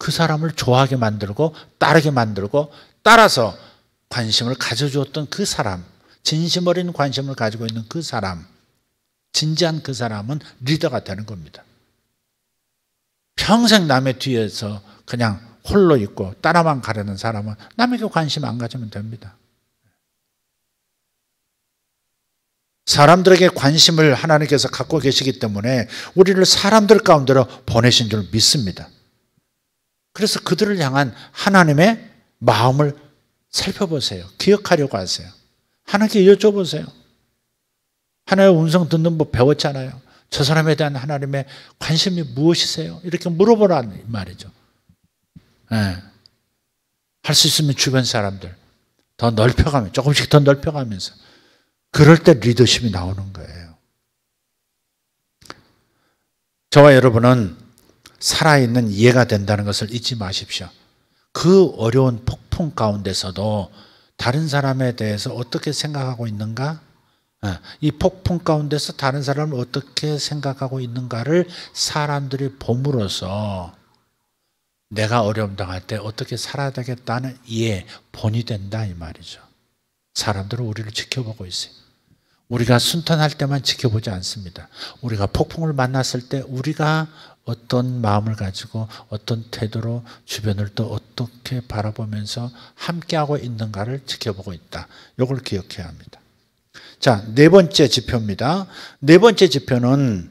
그 사람을 좋아하게 만들고 따르게 만들고 따라서 관심을 가져주었던 그 사람, 진심 어린 관심을 가지고 있는 그 사람, 진지한 그 사람은 리더가 되는 겁니다. 평생 남의 뒤에서 그냥 홀로 있고 따라만 가려는 사람은 남에게 관심 안 가지면 됩니다. 사람들에게 관심을 하나님께서 갖고 계시기 때문에 우리를 사람들 가운데로 보내신 줄 믿습니다. 그래서 그들을 향한 하나님의 마음을 살펴보세요. 기억하려고 하세요. 하나님께 여쭤보세요. 하나님의 음성 듣는 법 배웠잖아요. 저 사람에 대한 하나님의 관심이 무엇이세요? 이렇게 물어보라는 말이죠. 할 수 있으면 주변 사람들 더 넓혀가면 조금씩 더 넓혀가면서 그럴 때 리더십이 나오는 거예요. 저와 여러분은 살아있는 이해가 된다는 것을 잊지 마십시오. 그 어려운 폭풍 가운데서도 다른 사람에 대해서 어떻게 생각하고 있는가? 이 폭풍 가운데서 다른 사람을 어떻게 생각하고 있는가를 사람들이 봄으로써 내가 어려움 당할 때 어떻게 살아야 되겠다는 이해, 본이 된다 이 말이죠. 사람들은 우리를 지켜보고 있어요. 우리가 순탄할 때만 지켜보지 않습니다. 우리가 폭풍을 만났을 때 우리가 어떤 마음을 가지고 어떤 태도로 주변을 또 어떻게 바라보면서 함께하고 있는가를 지켜보고 있다. 이걸 기억해야 합니다. 자, 네 번째 지표입니다. 네 번째 지표는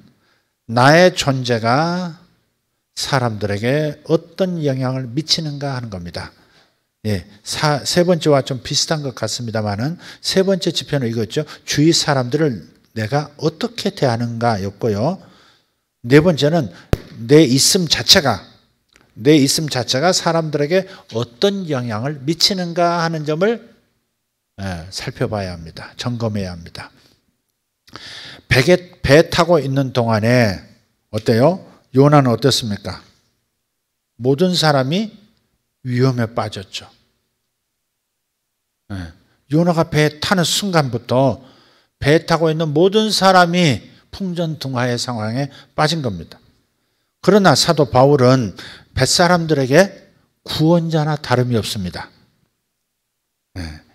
나의 존재가 사람들에게 어떤 영향을 미치는가 하는 겁니다. 세 번째와 좀 비슷한 것 같습니다만은 세 번째 지표는 이거였죠. 주위 사람들을 내가 어떻게 대하는가였고요. 네 번째는 내 있음 자체가 사람들에게 어떤 영향을 미치는가 하는 점을 살펴봐야 합니다. 점검해야 합니다. 배 타고 있는 동안에 어때요? 요나는 어땠습니까? 모든 사람이 위험에 빠졌죠. 요나가 배에 타는 순간부터 배에 타고 있는 모든 사람이 풍전등화의 상황에 빠진 겁니다. 그러나 사도 바울은 뱃사람들에게 구원자나 다름이 없습니다.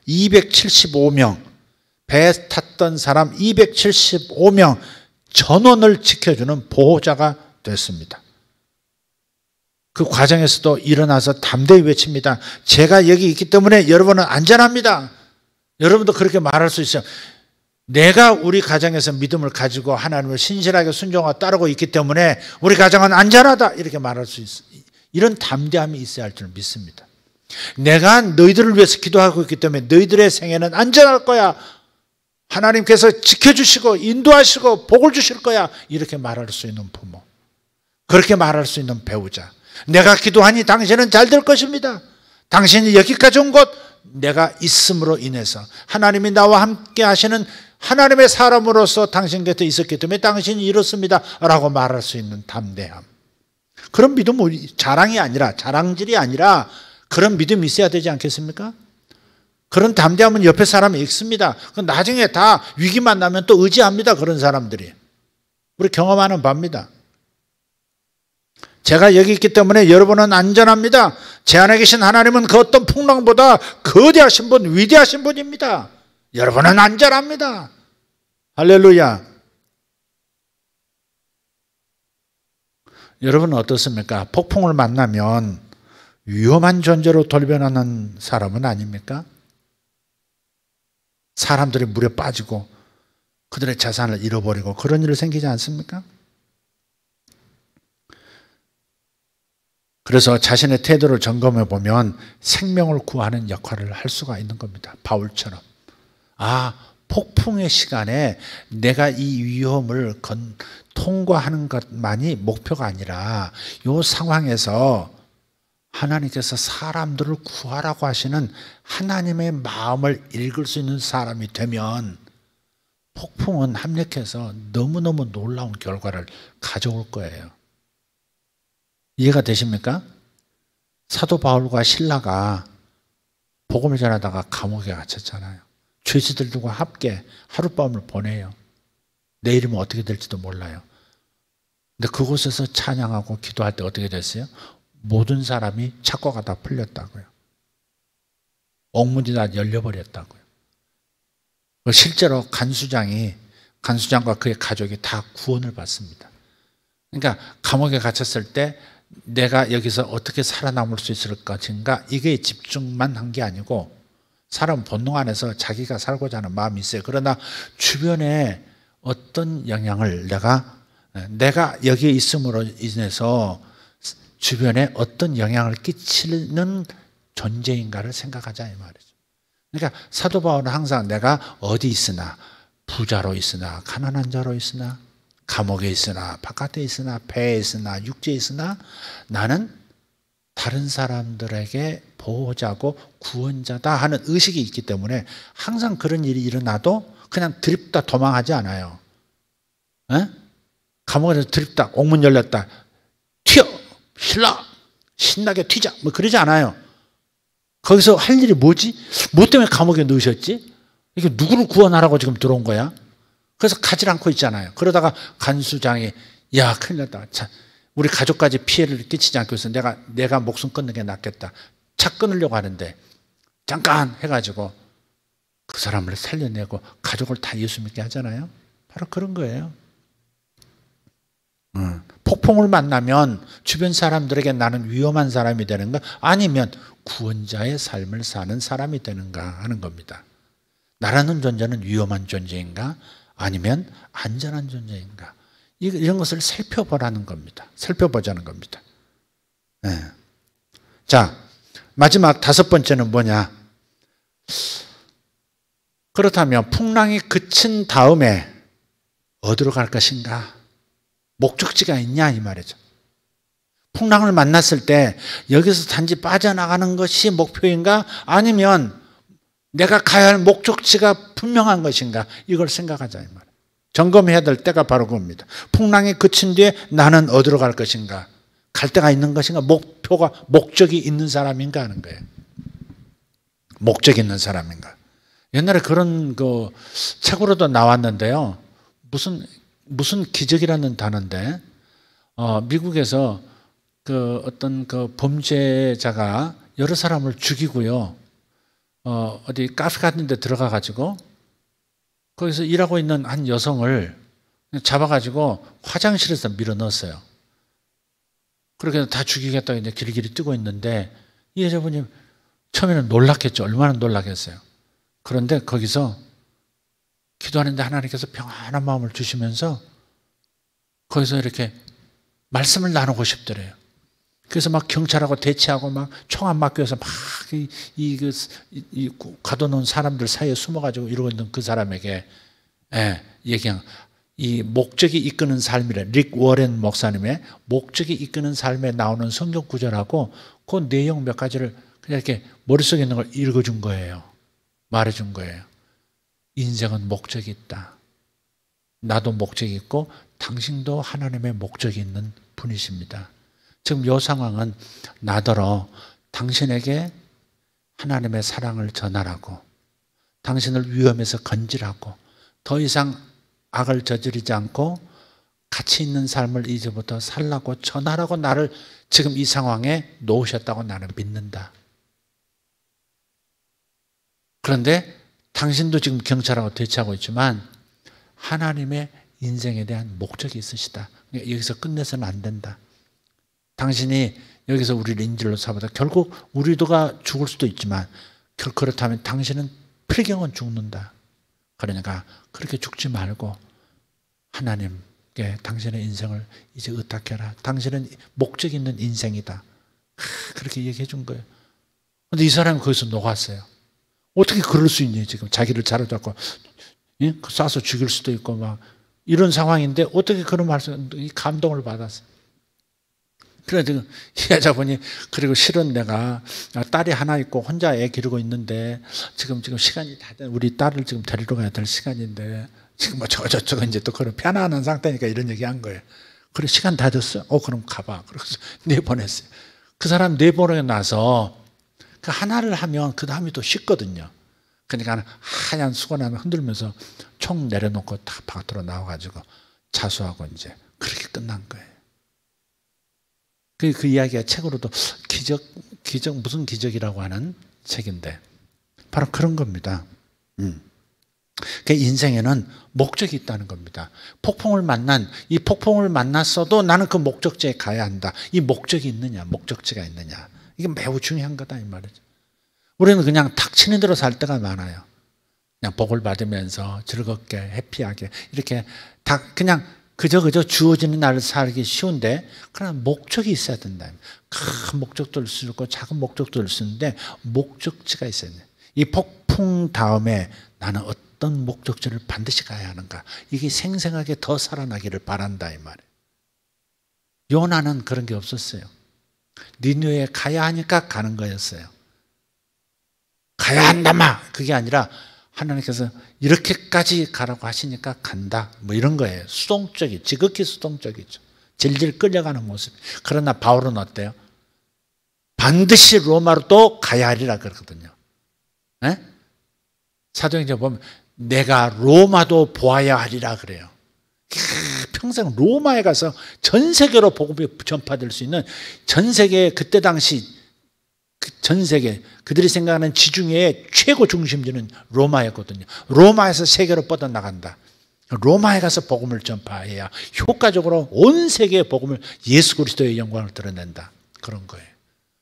275명, 배에 탔던 사람 275명 전원을 지켜주는 보호자가 됐습니다. 그 과정에서도 일어나서 담대히 외칩니다. 제가 여기 있기 때문에 여러분은 안전합니다. 여러분도 그렇게 말할 수 있어요. 내가 우리 가정에서 믿음을 가지고 하나님을 신실하게 순종하고 따르고 있기 때문에 우리 가정은 안전하다 이렇게 말할 수 있어요. 이런 담대함이 있어야 할 줄 믿습니다. 내가 너희들을 위해서 기도하고 있기 때문에 너희들의 생애는 안전할 거야. 하나님께서 지켜주시고 인도하시고 복을 주실 거야. 이렇게 말할 수 있는 부모, 그렇게 말할 수 있는 배우자. 내가 기도하니 당신은 잘 될 것입니다. 당신이 여기까지 온 것 내가 있음으로 인해서 하나님이 나와 함께 하시는 하나님의 사람으로서 당신 곁에 있었기 때문에 당신이 이렇습니다 라고 말할 수 있는 담대함. 그런 믿음은 자랑이 아니라, 자랑질이 아니라 그런 믿음이 있어야 되지 않겠습니까? 그런 담대함은 옆에 사람이 있습니다. 나중에 다 위기만 나면 또 의지합니다. 그런 사람들이. 우리 경험하는 바입니다. 제가 여기 있기 때문에 여러분은 안전합니다. 제 안에 계신 하나님은 그 어떤 풍랑보다 거대하신 분, 위대하신 분입니다. 여러분은 안전합니다. 할렐루야. 여러분은 어떻습니까? 폭풍을 만나면 위험한 존재로 돌변하는 사람은 아닙니까? 사람들이 물에 빠지고 그들의 재산을 잃어버리고 그런 일이 생기지 않습니까? 그래서 자신의 태도를 점검해 보면 생명을 구하는 역할을 할 수가 있는 겁니다. 바울처럼. 폭풍의 시간에 내가 이 위험을 통과하는 것만이 목표가 아니라 이 상황에서 하나님께서 사람들을 구하라고 하시는 하나님의 마음을 읽을 수 있는 사람이 되면 폭풍은 합력해서 너무너무 놀라운 결과를 가져올 거예요. 이해가 되십니까? 사도 바울과 실라가 복음을 전하다가 감옥에 갇혔잖아요. 죄수들과 함께 하룻밤을 보내요. 내일이면 어떻게 될지도 몰라요. 근데 그곳에서 찬양하고 기도할 때 어떻게 됐어요? 모든 사람이 착고가 다 풀렸다고요. 옥문이 다 열려버렸다고요. 실제로 간수장과 그의 가족이 다 구원을 받습니다. 그러니까 감옥에 갇혔을 때 내가 여기서 어떻게 살아남을 수 있을 것인가, 이게 집중만 한 게 아니고 사람 본능 안에서 자기가 살고자 하는 마음이 있어요. 그러나 주변에 어떤 영향을 내가 여기에 있음으로 인해서 주변에 어떤 영향을 끼치는 존재인가를 생각하자 이 말이죠. 그러니까 사도 바울은 항상 내가 어디 있으나, 부자로 있으나 가난한 자로 있으나 감옥에 있으나 바깥에 있으나 배에 있으나 육지에 있으나 나는 다른 사람들에게 보호자고 구원자다 하는 의식이 있기 때문에 항상 그런 일이 일어나도 그냥 드립다 도망하지 않아요. 감옥에서 드립다, 옥문 열렸다, 튀어, 신나게 튀자, 뭐 그러지 않아요. 거기서 할 일이 뭐지? 뭐 때문에 감옥에 넣으셨지? 이게 누구를 구원하라고 지금 들어온 거야? 그래서 가지 않고 있잖아요. 그러다가 간수장이 야 큰일 났다. 자, 우리 가족까지 피해를 끼치지 않기 위해서 내가 목숨 끊는 게 낫겠다. 차 끊으려고 하는데 잠깐 해가지고 그 사람을 살려내고 가족을 다 예수 믿게 하잖아요. 바로 그런 거예요. 폭풍을 만나면 주변 사람들에게 나는 위험한 사람이 되는가, 아니면 구원자의 삶을 사는 사람이 되는가 하는 겁니다. 나라는 존재는 위험한 존재인가, 아니면 안전한 존재인가, 이런 것을 살펴보라는 겁니다. 살펴보자는 겁니다. 네. 자, 마지막 5번째는 뭐냐? 그렇다면 풍랑이 그친 다음에 어디로 갈 것인가? 목적지가 있냐 이 말이죠. 풍랑을 만났을 때 여기서 단지 빠져나가는 것이 목표인가, 아니면 내가 가야 할 목적지가 분명한 것인가, 이걸 생각하자 이 말이에요. 점검해야 될 때가 바로 그겁니다. 풍랑이 그친 뒤에 나는 어디로 갈 것인가, 갈 데가 있는 것인가, 목적이 있는 사람인가 하는 거예요. 목적이 있는 사람인가. 옛날에 그런 책으로도 나왔는데요. 무슨 기적이라는 단어인데, 미국에서 어떤 범죄자가 여러 사람을 죽이고요, 어디 카페 같은 데 들어가 가지고 거기서 일하고 있는 한 여성을 잡아 가지고 화장실에서 밀어 넣었어요. 그렇게 다 죽이겠다고 이제 길길이 뜨고 있는데 이 여자분이 처음에는 놀랐겠죠. 얼마나 놀랐겠어요. 그런데 거기서 기도하는데 하나님께서 평안한 마음을 주시면서 거기서 이렇게 말씀을 나누고 싶더래요. 그래서 막 경찰하고 대치하고 막 총 안 맞고 해서 막 가둬놓은 사람들 사이에 숨어가지고 이러고 있는 그 사람에게 얘기한 이 목적이 이끄는 삶이래. 릭 워렌 목사님의 목적이 이끄는 삶에 나오는 성경 구절하고 그 내용 몇 가지를 그냥 이렇게 머릿속에 있는 걸 읽어준 거예요. 말해준 거예요. 인생은 목적이 있다. 나도 목적이 있고 당신도 하나님의 목적이 있는 분이십니다. 지금 이 상황은 나더러 당신에게 하나님의 사랑을 전하라고, 당신을 위험에서 건지라고, 더 이상 악을 저지르지 않고 가치 있는 삶을 이제부터 살라고 전하라고 나를 지금 이 상황에 놓으셨다고 나는 믿는다. 그런데 당신도 지금 경찰하고 대치하고 있지만 하나님의 인생에 대한 목적이 있으시다. 여기서 끝내서는 안 된다. 당신이 여기서 우리를 인질로 삼아다 결국 우리도가 죽을 수도 있지만 그렇다면 당신은 필경은 죽는다. 그러니까 그렇게 죽지 말고 하나님께 당신의 인생을 이제 의탁해라. 당신은 목적 있는 인생이다. 그렇게 얘기해 준 거예요. 그런데 이 사람이 거기서 녹았어요. 어떻게 그럴 수 있니? 지금 자기를 자로잡고 쏴서 죽일 수도 있고 막 이런 상황인데 어떻게 그런 말씀, 감동을 받았어요. 그래서 이 여자분이 그리고 실은 내가 딸이 하나 있고 혼자 애 기르고 있는데 지금 시간이 다 된 우리 딸을 지금 데리러 가야 될 시간인데 지금 뭐 저거 이제 또 그런 편안한 상태니까 이런 얘기 한 거예요. 그래 시간 다 됐어? 그럼 가봐. 그래서 내보냈어요. 그 사람 내보내고 나서 그 하나를 하면 그 다음이 또 쉽거든요. 그러니까 하얀 수건을 흔들면서 총 내려놓고 다 밖으로 나와가지고 자수하고 이제 그렇게 끝난 거예요. 그 이야기가 책으로도 기적 무슨 기적이라고 하는 책인데 바로 그런 겁니다. 그 인생에는 목적이 있다는 겁니다. 이 폭풍을 만났어도 나는 그 목적지에 가야 한다. 이 목적이 있느냐, 목적지가 있느냐. 이게 매우 중요한 거다 이 말이죠. 우리는 그냥 닥치는 대로 살 때가 많아요. 그냥 복을 받으면서 즐겁게 해피하게 이렇게 다 그냥 그저 주어지는 날을 살기 쉬운데 그러나 목적이 있어야 된다. 큰 목적도 올 수 있고 작은 목적도 올 수 있는데 목적지가 있어야 돼. 이 폭풍 다음에 나는 어떤 목적지를 반드시 가야 하는가. 이게 생생하게 더 살아나기를 바란다 이 말이에요. 요나는 그런 게 없었어요. 니느웨에 가야 하니까 가는 거였어요. 가야 한다마 그게 아니라 하나님께서 이렇게까지 가라고 하시니까 간다 뭐 이런 거예요. 지극히 수동적이죠. 질질 끌려가는 모습. 그러나 바울은 어때요? 반드시 로마로 또 가야 하리라 그러거든요. 네? 사도행전 보면 내가 로마도 보아야 하리라 그래요. 평생 로마에 가서 전 세계로 복음이 전파될 수 있는 전 세계 그때 당시 전 세계 그들이 생각하는 지중해의 최고 중심지는 로마였거든요. 로마에서 세계로 뻗어나간다. 로마에 가서 복음을 전파해야 효과적으로 온 세계의 복음을 예수 그리스도의 영광을 드러낸다. 그런 거예요.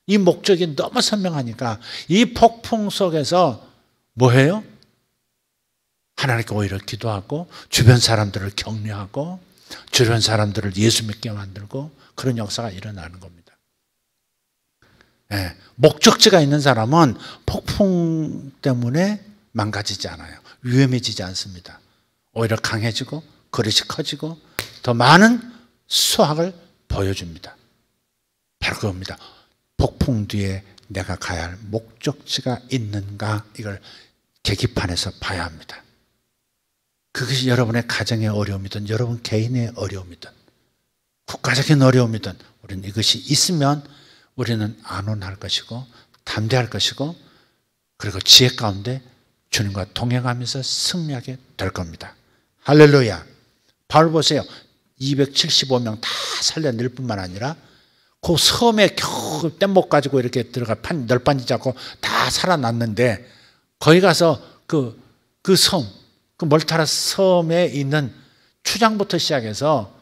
이 목적이 너무 선명하니까 이 폭풍 속에서 뭐해요? 하나님께 오히려 기도하고 주변 사람들을 격려하고 주변 사람들을 예수 믿게 만들고 그런 역사가 일어나는 겁니다. 네, 목적지가 있는 사람은 폭풍 때문에 망가지지 않아요. 위험해지지 않습니다. 오히려 강해지고 그릇이 커지고 더 많은 수확을 보여줍니다. 바로 그겁니다. 폭풍 뒤에 내가 가야 할 목적지가 있는가 이걸 계기판에서 봐야 합니다. 그것이 여러분의 가정의 어려움이든 여러분 개인의 어려움이든 국가적인 어려움이든 우리는 이것이 있으면 우리는 안온할 것이고 담대할 것이고 그리고 지혜 가운데 주님과 동행하면서 승리하게 될 겁니다. 할렐루야. 바울 보세요. 275명 다 살려낼 뿐만 아니라 그 섬에 겨우 뗏목 가지고 이렇게 들어가 널빤지 잡고 다 살아났는데 거기 가서 그 멀타라 섬에 있는 추장부터 시작해서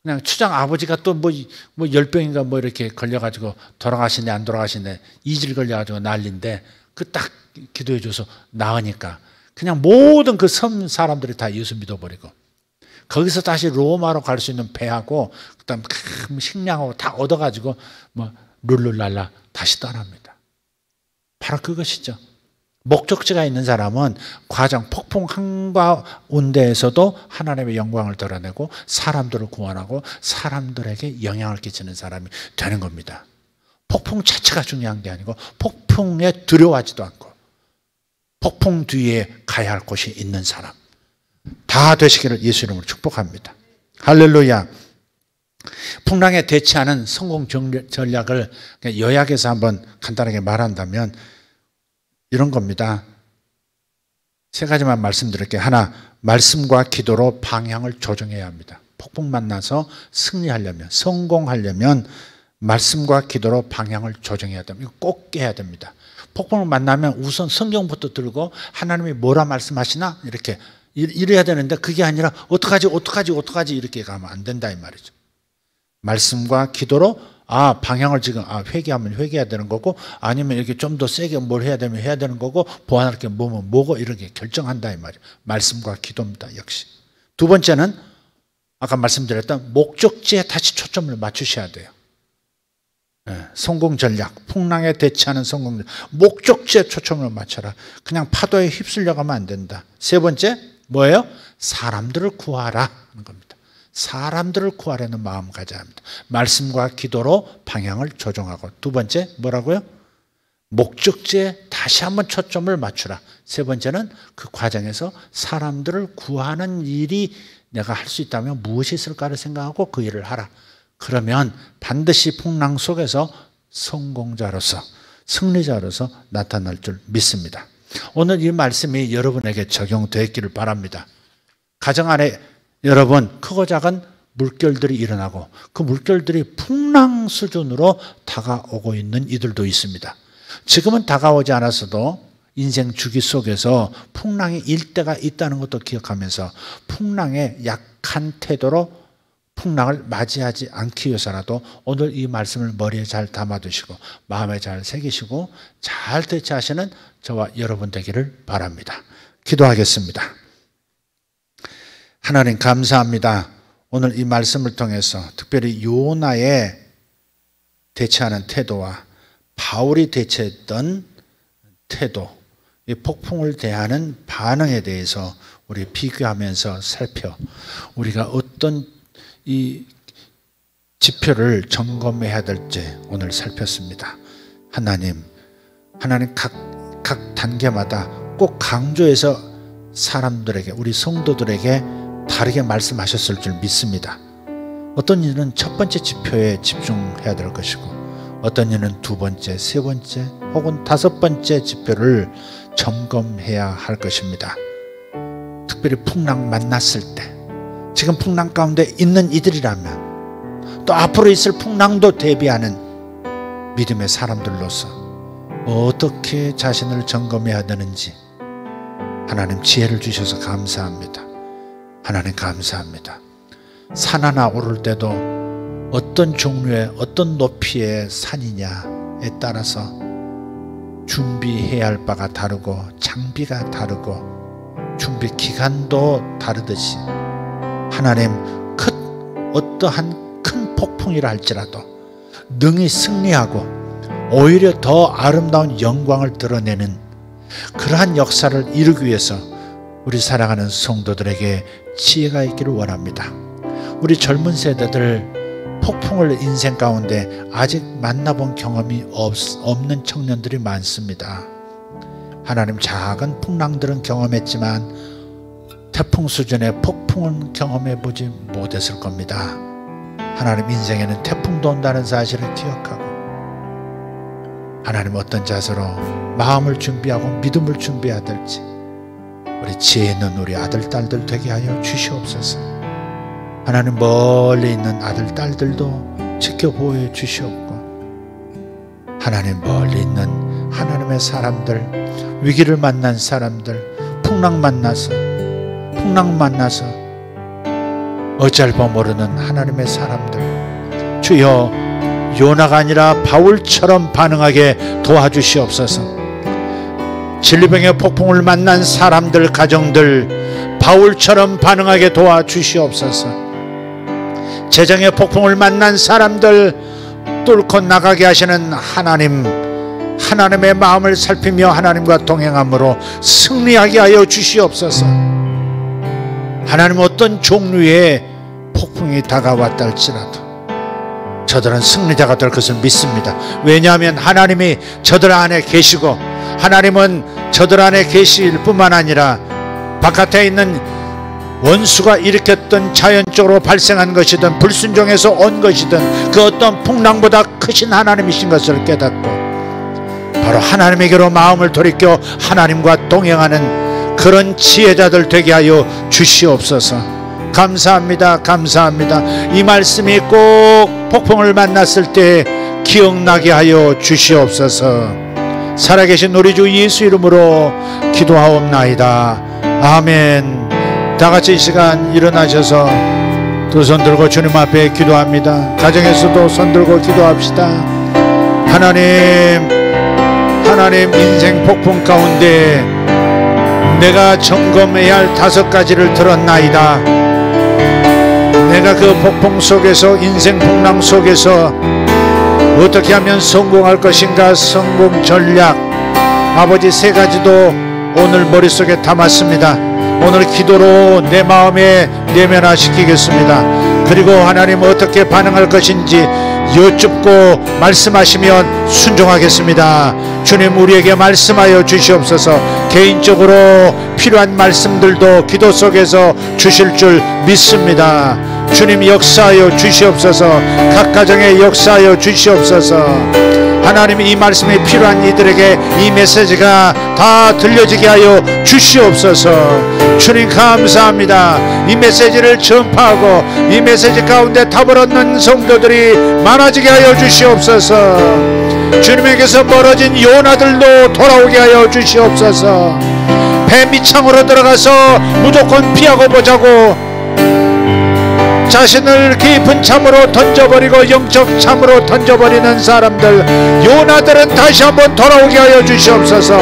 그냥 추장 아버지가 또 뭐 열병인가 뭐 이렇게 걸려가지고 돌아가시네 안 돌아가시네 이질 걸려가지고 난리인데 그 딱 기도해줘서 나으니까 그냥 모든 그 섬 사람들이 다 예수 믿어버리고 거기서 다시 로마로 갈 수 있는 배하고 그다음 식량하고 다 얻어가지고 뭐 룰루랄라 다시 떠납니다. 바로 그것이죠. 목적지가 있는 사람은 과정 폭풍 한가운데에서도 하나님의 영광을 드러내고 사람들을 구원하고 사람들에게 영향을 끼치는 사람이 되는 겁니다. 폭풍 자체가 중요한 게 아니고 폭풍에 두려워하지도 않고 폭풍 뒤에 가야 할 곳이 있는 사람 다 되시기를 예수 이름으로 축복합니다. 할렐루야. 풍랑에 대처하는 성공 전략을 요약해서 한번 간단하게 말한다면 이런 겁니다. 세 가지만 말씀드릴게요. 하나, 말씀과 기도로 방향을 조정해야 합니다. 폭풍 만나서 승리하려면, 성공하려면 말씀과 기도로 방향을 조정해야 됩니다. 이거 꼭 해야 됩니다. 폭풍을 만나면 우선 성경부터 들고 하나님이 뭐라 말씀하시나 이렇게 이래야 되는데 그게 아니라 어떡하지 이렇게 가면 안 된다 이 말이죠. 말씀과 기도로 방향을 지금 회개하면 회개해야 되는 거고 아니면 이렇게 좀 더 세게 뭘 해야 되면 해야 되는 거고 보완할 게 뭐면 뭐고 이렇게 결정한다 이 말이에요. 말씀과 기도입니다. 역시. 두 번째는 아까 말씀드렸던 목적지에 다시 초점을 맞추셔야 돼요. 성공 전략, 풍랑에 대처하는 성공 전략. 목적지에 초점을 맞춰라. 그냥 파도에 휩쓸려 가면 안 된다. 세 번째 뭐예요? 사람들을 구하라 하는 겁니다. 사람들을 구하려는 마음 가져야 합니다. 말씀과 기도로 방향을 조정하고 두 번째 뭐라고요? 목적지에 다시 한번 초점을 맞추라. 세 번째는 그 과정에서 사람들을 구하는 일이 내가 할 수 있다면 무엇이 있을까를 생각하고 그 일을 하라. 그러면 반드시 풍랑 속에서 성공자로서 승리자로서 나타날 줄 믿습니다. 오늘 이 말씀이 여러분에게 적용되기를 바랍니다. 가정 안에 여러분 크고 작은 물결들이 일어나고 그 물결들이 풍랑 수준으로 다가오고 있는 이들도 있습니다. 지금은 다가오지 않았어도 인생 주기 속에서 풍랑이 일 때가 있다는 것도 기억하면서 풍랑에 약한 태도로 풍랑을 맞이하지 않기 위해서라도 오늘 이 말씀을 머리에 잘 담아두시고 마음에 잘 새기시고 잘 대처하시는 저와 여러분 되기를 바랍니다. 기도하겠습니다. 하나님 감사합니다. 오늘 이 말씀을 통해서 특별히 요나의 대처하는 태도와 바울이 대처했던 태도, 이 폭풍을 대하는 반응에 대해서 우리 비교하면서 살펴 우리가 어떤 이 지표를 점검해야 될지 오늘 살폈습니다. 하나님 각 단계마다 꼭 강조해서 사람들에게 우리 성도들에게 다르게 말씀하셨을 줄 믿습니다. 어떤 일은 첫 번째 지표에 집중해야 될 것이고 어떤 일은 두 번째, 세 번째 혹은 다섯 번째 지표를 점검해야 할 것입니다. 특별히 풍랑 만났을 때 지금 풍랑 가운데 있는 이들이라면 또 앞으로 있을 풍랑도 대비하는 믿음의 사람들로서 어떻게 자신을 점검해야 되는지 하나님 지혜를 주셔서 감사합니다. 하나님 감사합니다. 산 하나 오를 때도 어떤 종류의 어떤 높이의 산이냐에 따라서 준비해야 할 바가 다르고 장비가 다르고 준비 기간도 다르듯이 하나님 어떠한 큰 폭풍이라 할지라도 능히 승리하고 오히려 더 아름다운 영광을 드러내는 그러한 역사를 이루기 위해서 우리 사랑하는 성도들에게 지혜가 있기를 원합니다. 우리 젊은 세대들 폭풍을 인생 가운데 아직 만나본 경험이 없는 청년들이 많습니다. 하나님 작은 풍랑들은 경험했지만 태풍 수준의 폭풍은 경험해보지 못했을 겁니다. 하나님 인생에는 태풍도 온다는 사실을 기억하고 하나님 어떤 자세로 마음을 준비하고 믿음을 준비해야 될지 우리 지혜 있는 우리 아들 딸들 되게 하여 주시옵소서. 하나님 멀리 있는 아들 딸들도 지켜보여 주시옵고 하나님 멀리 있는 하나님의 사람들 위기를 만난 사람들 풍랑 만나서 어찌할 바 모르는 하나님의 사람들, 주여 요나가 아니라 바울처럼 반응하게 도와주시옵소서. 진리병의 폭풍을 만난 사람들, 가정들 바울처럼 반응하게 도와주시옵소서. 재정의 폭풍을 만난 사람들 뚫고 나가게 하시는 하나님, 하나님의 마음을 살피며 하나님과 동행함으로 승리하게 하여 주시옵소서. 하나님, 어떤 종류의 폭풍이 다가왔다 할지라도 저들은 승리자가 될 것을 믿습니다. 왜냐하면 하나님이 저들 안에 계시고, 하나님은 저들 안에 계실 뿐만 아니라 바깥에 있는 원수가 일으켰던 자연적으로 발생한 것이든 불순종에서 온 것이든 그 어떤 풍랑보다 크신 하나님이신 것을 깨닫고 바로 하나님에게로 마음을 돌이켜 하나님과 동행하는 그런 지혜자들 되게 하여 주시옵소서. 감사합니다. 감사합니다. 이 말씀이 꼭 폭풍을 만났을 때 기억나게 하여 주시옵소서. 살아계신 우리 주 예수 이름으로 기도하옵나이다. 아멘. 다같이 이 시간 일어나셔서 두 손 들고 주님 앞에 기도합니다. 가정에서도 손 들고 기도합시다. 하나님, 인생 폭풍 가운데 내가 점검해야 할 5가지를 들었나이다. 내가 그 폭풍 속에서, 인생 풍랑 속에서 어떻게 하면 성공할 것인가, 성공 전략, 아버지 3가지도 오늘 머릿속에 담았습니다. 오늘 기도로 내 마음에 내면화시키겠습니다. 그리고 하나님 어떻게 반응할 것인지 여쭙고 말씀하시면 순종하겠습니다. 주님, 우리에게 말씀하여 주시옵소서. 개인적으로 필요한 말씀들도 기도 속에서 주실 줄 믿습니다. 주님, 역사하여 주시옵소서. 각 가정에 역사하여 주시옵소서. 하나님, 이 말씀이 필요한 이들에게 이 메시지가 다 들려지게 하여 주시옵소서. 주님, 감사합니다. 이 메시지를 전파하고 이 메시지 가운데 답을 얻는 성도들이 많아지게 하여 주시옵소서. 주님에게서 멀어진 요나들도 돌아오게 하여 주시옵소서. 배 밑창으로 들어가서 무조건 피하고 보자고 자신을 깊은 참으로 던져버리고 영적 참으로 던져버리는 사람들, 요나들은 다시 한번 돌아오게 하여 주시옵소서.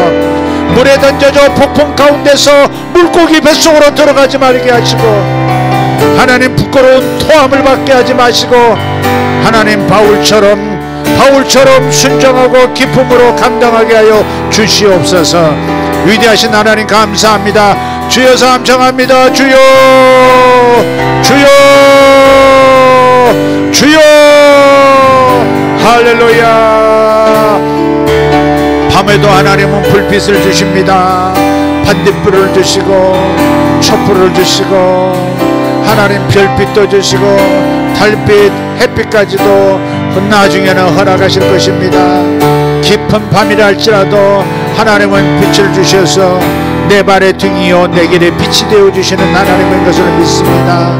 물에 던져져 폭풍 가운데서 물고기 뱃속으로 들어가지 말게 하시고, 하나님 부끄러운 토함을 받게 하지 마시고, 하나님 바울처럼 순종하고 기쁨으로 감당하게 하여 주시옵소서. 위대하신 하나님 감사합니다. 주여 삼창합니다. 주여, 주여, 주여. 할렐루야. 밤에도 하나님은 불빛을 주십니다. 반딧불을 주시고 촛불을 주시고 하나님 별빛도 주시고 달빛, 햇빛까지도 나중에는 허락하실 것입니다. 깊은 밤이라 할지라도 하나님은 빛을 주셔서 내 발의 등이요 내 길에 빛이 되어주시는 하나님인 것을 믿습니다.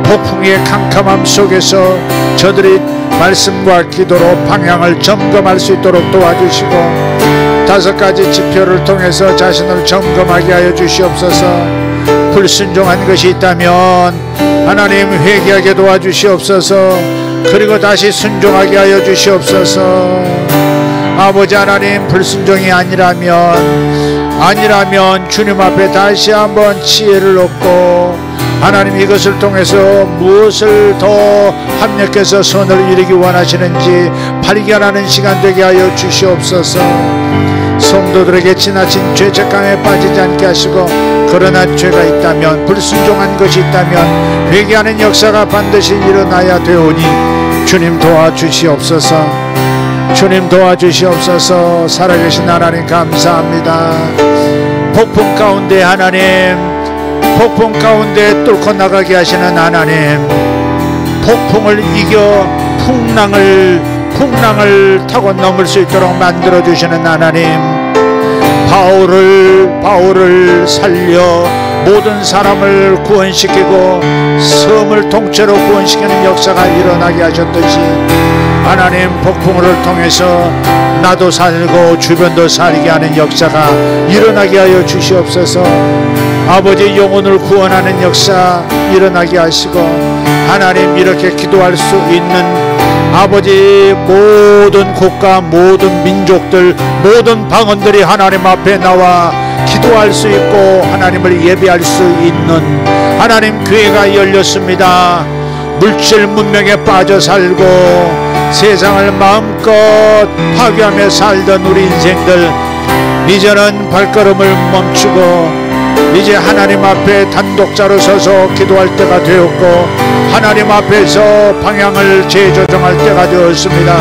폭풍의 캄캄함 속에서 저들이 말씀과 기도로 방향을 점검할 수 있도록 도와주시고 5가지 지표를 통해서 자신을 점검하게 하여 주시옵소서. 불순종한 것이 있다면 하나님 회개하게 도와주시옵소서. 그리고 다시 순종하게 하여 주시옵소서. 아버지 하나님, 불순종이 아니라면 주님 앞에 다시 한번 지혜를 얻고 하나님 이것을 통해서 무엇을 더 합력해서 선을 이루기 원하시는지 발견하는 시간 되게 하여 주시옵소서. 성도들에게 지나친 죄책감에 빠지지 않게 하시고, 그러나 죄가 있다면, 불순종한 것이 있다면 회개하는 역사가 반드시 일어나야 되오니 주님 도와주시옵소서. 주님 도와주시옵소서. 살아계신 하나님 감사합니다. 폭풍 가운데 하나님, 폭풍 가운데 뚫고 나가게 하시는 하나님, 폭풍을 이겨 풍랑을 타고 넘을 수 있도록 만들어주시는 하나님, 바울을 살려 모든 사람을 구원시키고 섬을 통째로 구원시키는 역사가 일어나게 하셨듯이 하나님, 폭풍을 통해서 나도 살고 주변도 살게 하는 역사가 일어나게 하여 주시옵소서. 아버지, 영혼을 구원하는 역사 일어나게 하시고 하나님 이렇게 기도할 수 있는 아버지 모든 국가 모든 민족들 모든 방언들이 하나님 앞에 나와 기도할 수 있고 하나님을 예배할 수 있는 하나님 교회가 열렸습니다. 물질 문명에 빠져 살고 세상을 마음껏 파괴하며 살던 우리 인생들 이제는 발걸음을 멈추고 이제 하나님 앞에 단독자로 서서 기도할 때가 되었고 하나님 앞에서 방향을 재조정할 때가 되었습니다.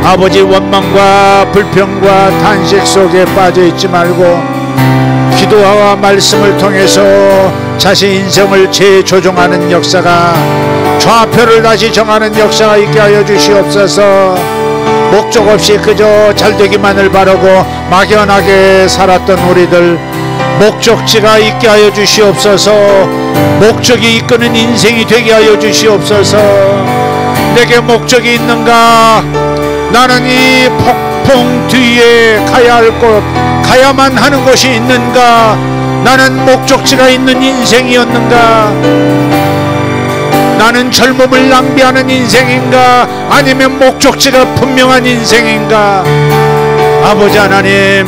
아버지 원망과 불평과 탄식 속에 빠져 있지 말고 기도와 말씀을 통해서 자신 인생을 재조정하는 역사가 좌표를 다시 정하는 역사가 있게 하여 주시옵소서. 목적 없이 그저 잘되기만을 바라고 막연하게 살았던 우리들 목적지가 있게 하여 주시옵소서. 목적이 이끄는 인생이 되게 하여 주시옵소서. 내게 목적이 있는가? 나는 이 폭풍 뒤에 가야 할 곳 가야만 하는 곳이 있는가? 나는 목적지가 있는 인생이었는가? 나는 젊음을 낭비하는 인생인가? 아니면 목적지가 분명한 인생인가? 아버지 하나님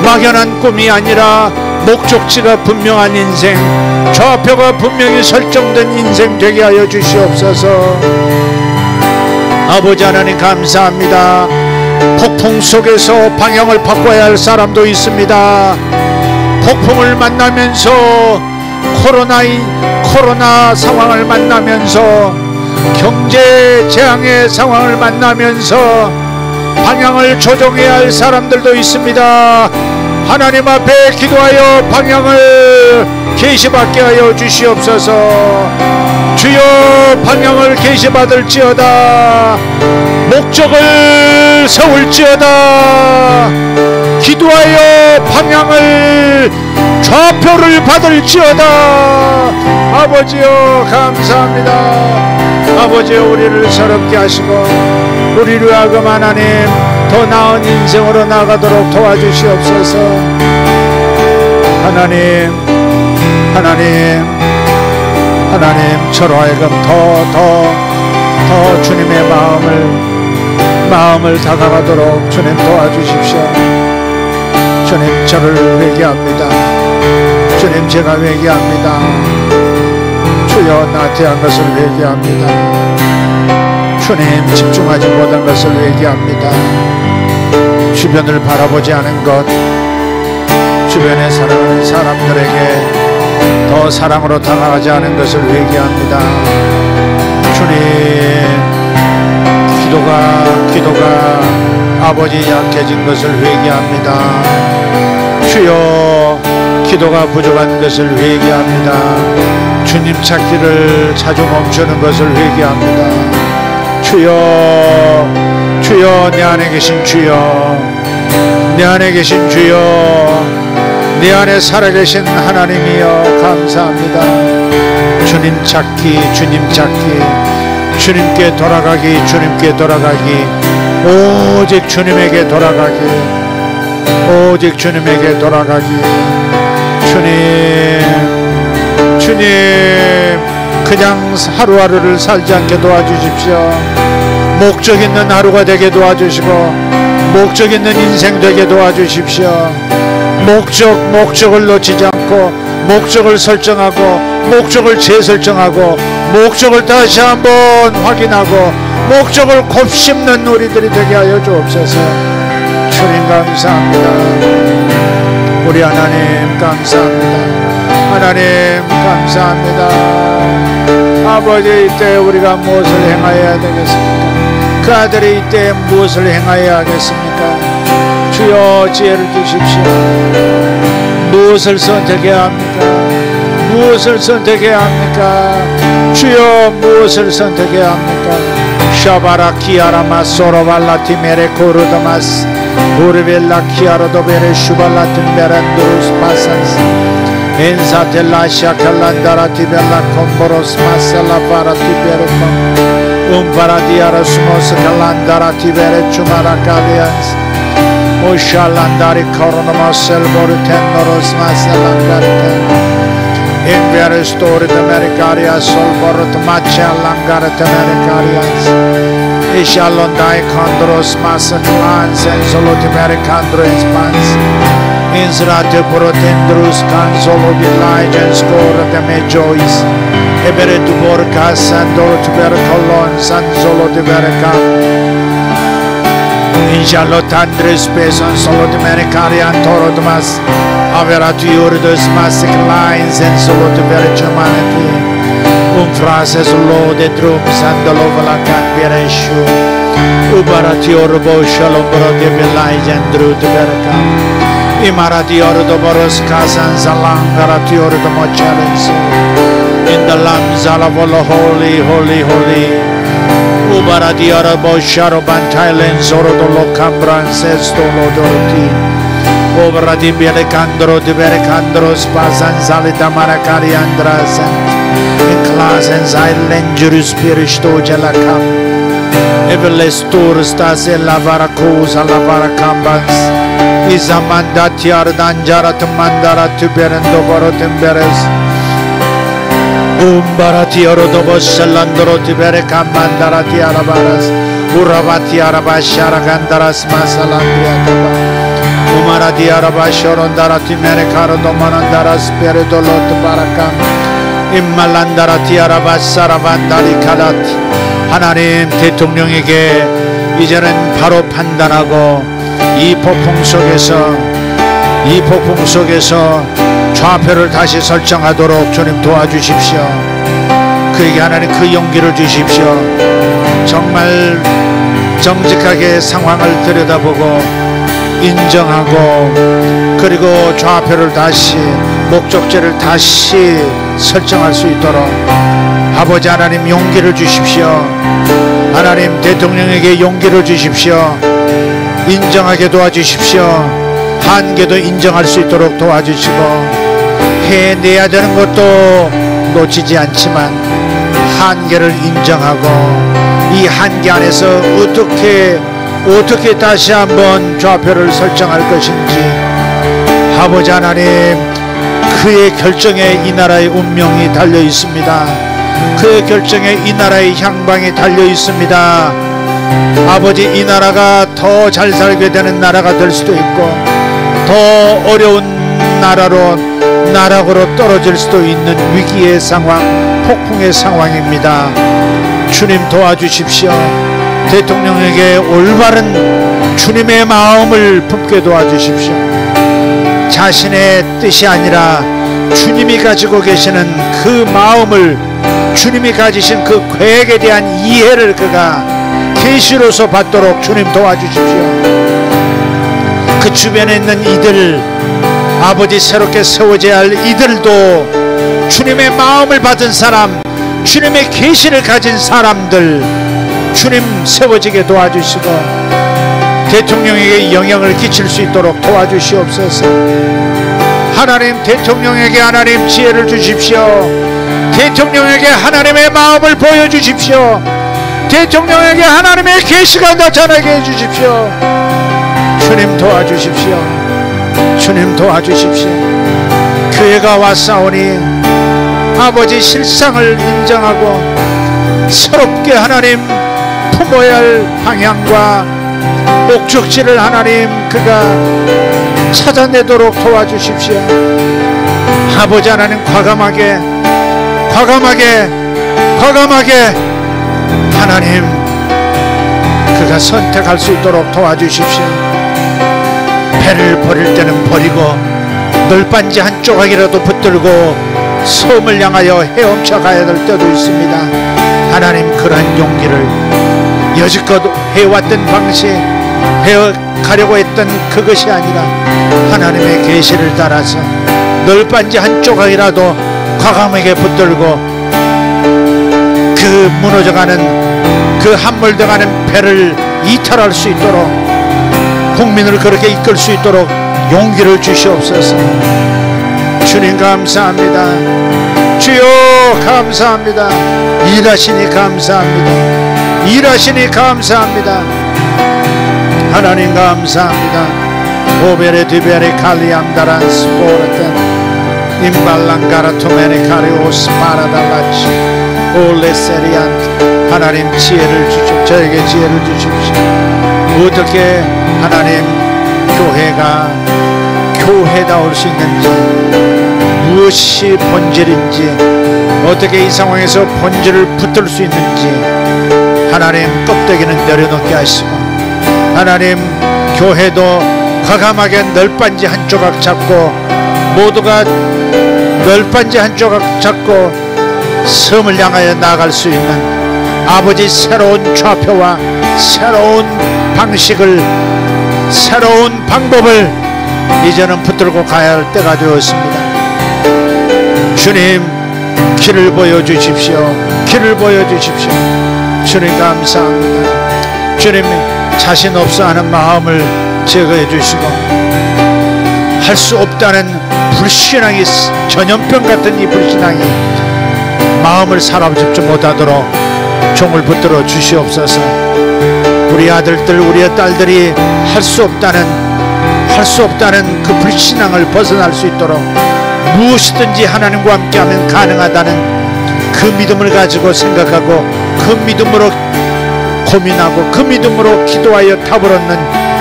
막연한 꿈이 아니라 목적지가 분명한 인생 좌표가 분명히 설정된 인생 되게 하여 주시옵소서. 아버지 하나님 감사합니다. 폭풍 속에서 방향을 바꿔야 할 사람도 있습니다. 폭풍을 만나면서 코로나 상황을 만나면서 경제 재앙의 상황을 만나면서 방향을 조정해야 할 사람들도 있습니다. 하나님 앞에 기도하여 방향을 계시받게 하여 주시옵소서. 주여 방향을 계시받을지어다. 목적을 세울지어다. 기도하여 방향을 좌표를 받을지어다. 아버지여 감사합니다. 아버지여 우리를 새롭게 하시고 우리를 하금 하나님 더 나은 인생으로 나가도록 도와주시옵소서. 하나님 저로 하여금 더 주님의 마음을 다가가도록 주님 도와주십시오. 주님 저를 회개합니다. 주님 제가 회개합니다. 주여 나태한 것을 회개합니다. 주님 집중하지 못한 것을 회개합니다. 주변을 바라보지 않은 것 주변에 사랑하는 사람들에게 더 사랑으로 다가가지 않은 것을 회개합니다. 주님 기도가 아버지 약해진 것을 회개합니다. 주여 기도가 부족한 것을 회개합니다. 주님 찾기를 자주 멈추는 것을 회개합니다. 주여 내 안에 계신 주여 내 안에 계신 주여 내 안에 살아계신 하나님이여 감사합니다. 주님 찾기 주님께 돌아가기 오직 주님에게 돌아가기 주님 그냥 하루하루를 살지 않게 도와주십시오. 목적 있는 하루가 되게 도와주시고 목적 있는 인생 되게 도와주십시오. 목적을 놓치지 않고 목적을 설정하고 목적을 재설정하고 목적을 다시 한번 확인하고 목적을 곱씹는 우리들이 되게 하여 주옵소서. 주님 감사합니다. 우리 하나님 감사합니다. 하나님 감사합니다. 아버지 이때 우리가 무엇을 행하여야 되겠습니까? 그 아들이 이때 무엇을 행하여야 하겠습니까? 주여 지혜를 주십시오. 무엇을 선택해야 합니까? 주여 무엇을 선택해야 합니까? 샤바라 키아라마 소로발라티 메레 코르다마스 우르벨라 키아로도 베레 슈발라틴 베란두루스 파산스 엔사텔라 샤칼란다라 티벨라 콤보로스 마셀라 파라티 베르콤 umparadiara sumos kallandara tibere chumara kalians oshallandari koronomos elboru tennoros masalandarite Inviare storie de Mercaria, Solborot Macia, Langara de Mercarias, Ishalondai Condros, Massa Clans, and Soloti Mercandro Expans, Insrate Protendrus, Cansolo Village, and Score de Mejois, Ebere tu Borcas, Sandoro to Bercolon, Sanzolo de Bercam, Inshalotandres, Peson, Solo de Mercaria, and Toro de Mas. Averati Urdus Massic Lines and Solo to Very Humanity. Frases lo de drums and the Lovala Canbereshu. Ubarati Orbo Shalombro de Belaj and Drew to Berka. Imarati Ordo Boros Kazan Zalangarati Ordo Mochalens. In the Lamzala Volo Holy, Holy, Holy. Ubarati Orbo Sharoban Thailand Zorodo Locambran says to Lodoroti. Over the Belecandro, the Berecandros, Pasan Salita Maracari Andras, in class and silent Jurispiristo Jalacam, Everless Tours, Tase Lavaracos, Alavaracambans, Isamandatiar Danjara to Mandara to Berendo Borotemberes, Umbarati Orodobos, Salandro to Berecambandarati Arabaras, Uravati Arabashara Gandaras, Masalandria. Umarati Araba Shorondarati Merekaro Domanandara Spiritolot Barakam Immalandarati Araba Saravandari Kalati 하나님 대통령에게 이제는 바로 판단하고 이 폭풍 속에서 좌표를 다시 설정하도록 주님 도와주십시오. 그에게 하나님 그 용기를 주십시오. 정말 정직하게 상황을 들여다보고 인정하고 그리고 좌표를 다시 목적지를 다시 설정할 수 있도록 아버지 하나님 용기를 주십시오. 하나님 대통령에게 용기를 주십시오. 인정하게 도와주십시오. 한계도 인정할 수 있도록 도와주시고 해내야 되는 것도 놓치지 않지만 한계를 인정하고 이 한계 안에서 어떻게 다시 한번 좌표를 설정할 것인지 아버지 하나님 그의 결정에 이 나라의 운명이 달려 있습니다. 그의 결정에 이 나라의 향방이 달려 있습니다. 아버지 이 나라가 더 잘 살게 되는 나라가 될 수도 있고 더 어려운 나락으로 떨어질 수도 있는 위기의 상황, 폭풍의 상황입니다. 주님 도와주십시오. 대통령에게 올바른 주님의 마음을 품게 도와주십시오. 자신의 뜻이 아니라 주님이 가지고 계시는 그 마음을 주님이 가지신 그 계획에 대한 이해를 그가 계시로서 받도록 주님 도와주십시오. 그 주변에 있는 이들 아버지 새롭게 세워져야 할 이들도 주님의 마음을 받은 사람 주님의 계시를 가진 사람들 주님 세워지게 도와주시고 대통령에게 영향을 끼칠 수 있도록 도와주시옵소서. 하나님 대통령에게 하나님 지혜를 주십시오. 대통령에게 하나님의 마음을 보여주십시오. 대통령에게 하나님의 계시가 나타나게 해주십시오. 주님 도와주십시오. 주님 도와주십시오. 교회가 왔사오니 아버지 실상을 인정하고 새롭게 하나님 품어야 할 방향과 목적지를 하나님 그가 찾아내도록 도와주십시오. 아버지 하나님 과감하게 하나님 그가 선택할 수 있도록 도와주십시오. 배를 버릴 때는 버리고 널빤지 한 조각이라도 붙들고 섬을 향하여 헤엄쳐 가야 될 때도 있습니다. 하나님 그러한 용기를 여지껏 해왔던 방식 가려고 했던 그것이 아니라 하나님의 계시를 따라서 널빤지 한 조각이라도 과감하게 붙들고 그 무너져가는 그 함몰돼가는 배를 이탈할 수 있도록 국민을 그렇게 이끌 수 있도록 용기를 주시옵소서. 주님 감사합니다. 주여 감사합니다. 일하시니 감사합니다. 일하시니 감사합니다. 하나님 감사합니다. 오베레 디베레 칼리암다란 스포르텐 임발랑가라토메네 카리오스 파라달라치 올레세리안 하나님 지혜를 주십시오. 저에게 지혜를 주십시오. 어떻게 하나님 교회가 교회다울 수 있는지, 무엇이 본질인지, 어떻게 이 상황에서 본질을 붙들 수 있는지 하나님 껍데기는 내려놓게 하시고, 하나님 교회도 과감하게 널빤지 한 조각 잡고, 모두가 널빤지 한 조각 잡고 섬을 향하여 나아갈 수 있는 아버지 새로운 좌표와 새로운 방식을, 새로운 방법을 이제는 붙들고 가야 할 때가 되었습니다. 주님, 길을 보여주십시오. 길을 보여주십시오. 주님 감사합니다. 주님, 자신 없어 하는 마음을 제거해 주시고, 할 수 없다는 불신앙이, 전염병 같은 이 불신앙이 마음을 사로잡지 못하도록 종을 붙들어 주시옵소서. 우리 아들들, 우리 딸들이 할 수 없다는 그 불신앙을 벗어날 수 있도록 무엇이든지 하나님과 함께하면 가능하다는 그 믿음을 가지고 생각하고, 그 믿음으로 고민하고, 그 믿음으로 기도하여 답을 얻는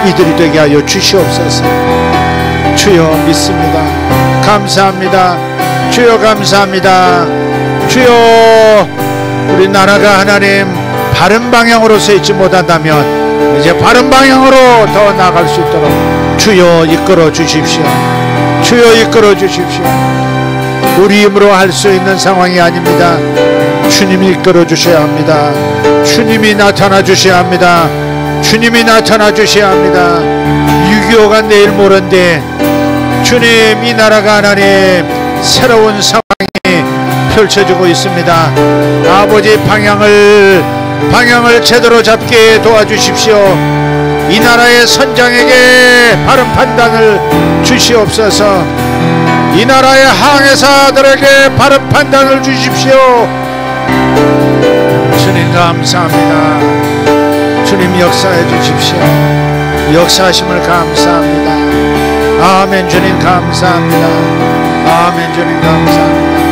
이들이 되게 하여 주시옵소서. 주여 믿습니다. 감사합니다. 주여 감사합니다. 주여, 우리 나라가 하나님 바른 방향으로 서 있지 못한다면 이제 바른 방향으로 더 나아갈 수 있도록 주여 이끌어 주십시오. 주여 이끌어 주십시오. 우리 힘으로 할 수 있는 상황이 아닙니다. 주님이 이끌어 주셔야 합니다. 주님이 나타나 주셔야 합니다. 주님이 나타나 주셔야 합니다. 6.25가 내일 모레인데 주님, 이 나라가 하나님 새로운 상황이 펼쳐지고 있습니다. 아버지, 방향을 제대로 잡게 도와주십시오. 이 나라의 선장에게 바른 판단을 주시옵소서. 이 나라의 항해사들에게 바른 판단을 주십시오. 주님 감사합니다. 주님 역사해 주십시오. 역사하심을 감사합니다. 아멘. 주님 감사합니다. 아멘. 주님 감사합니다.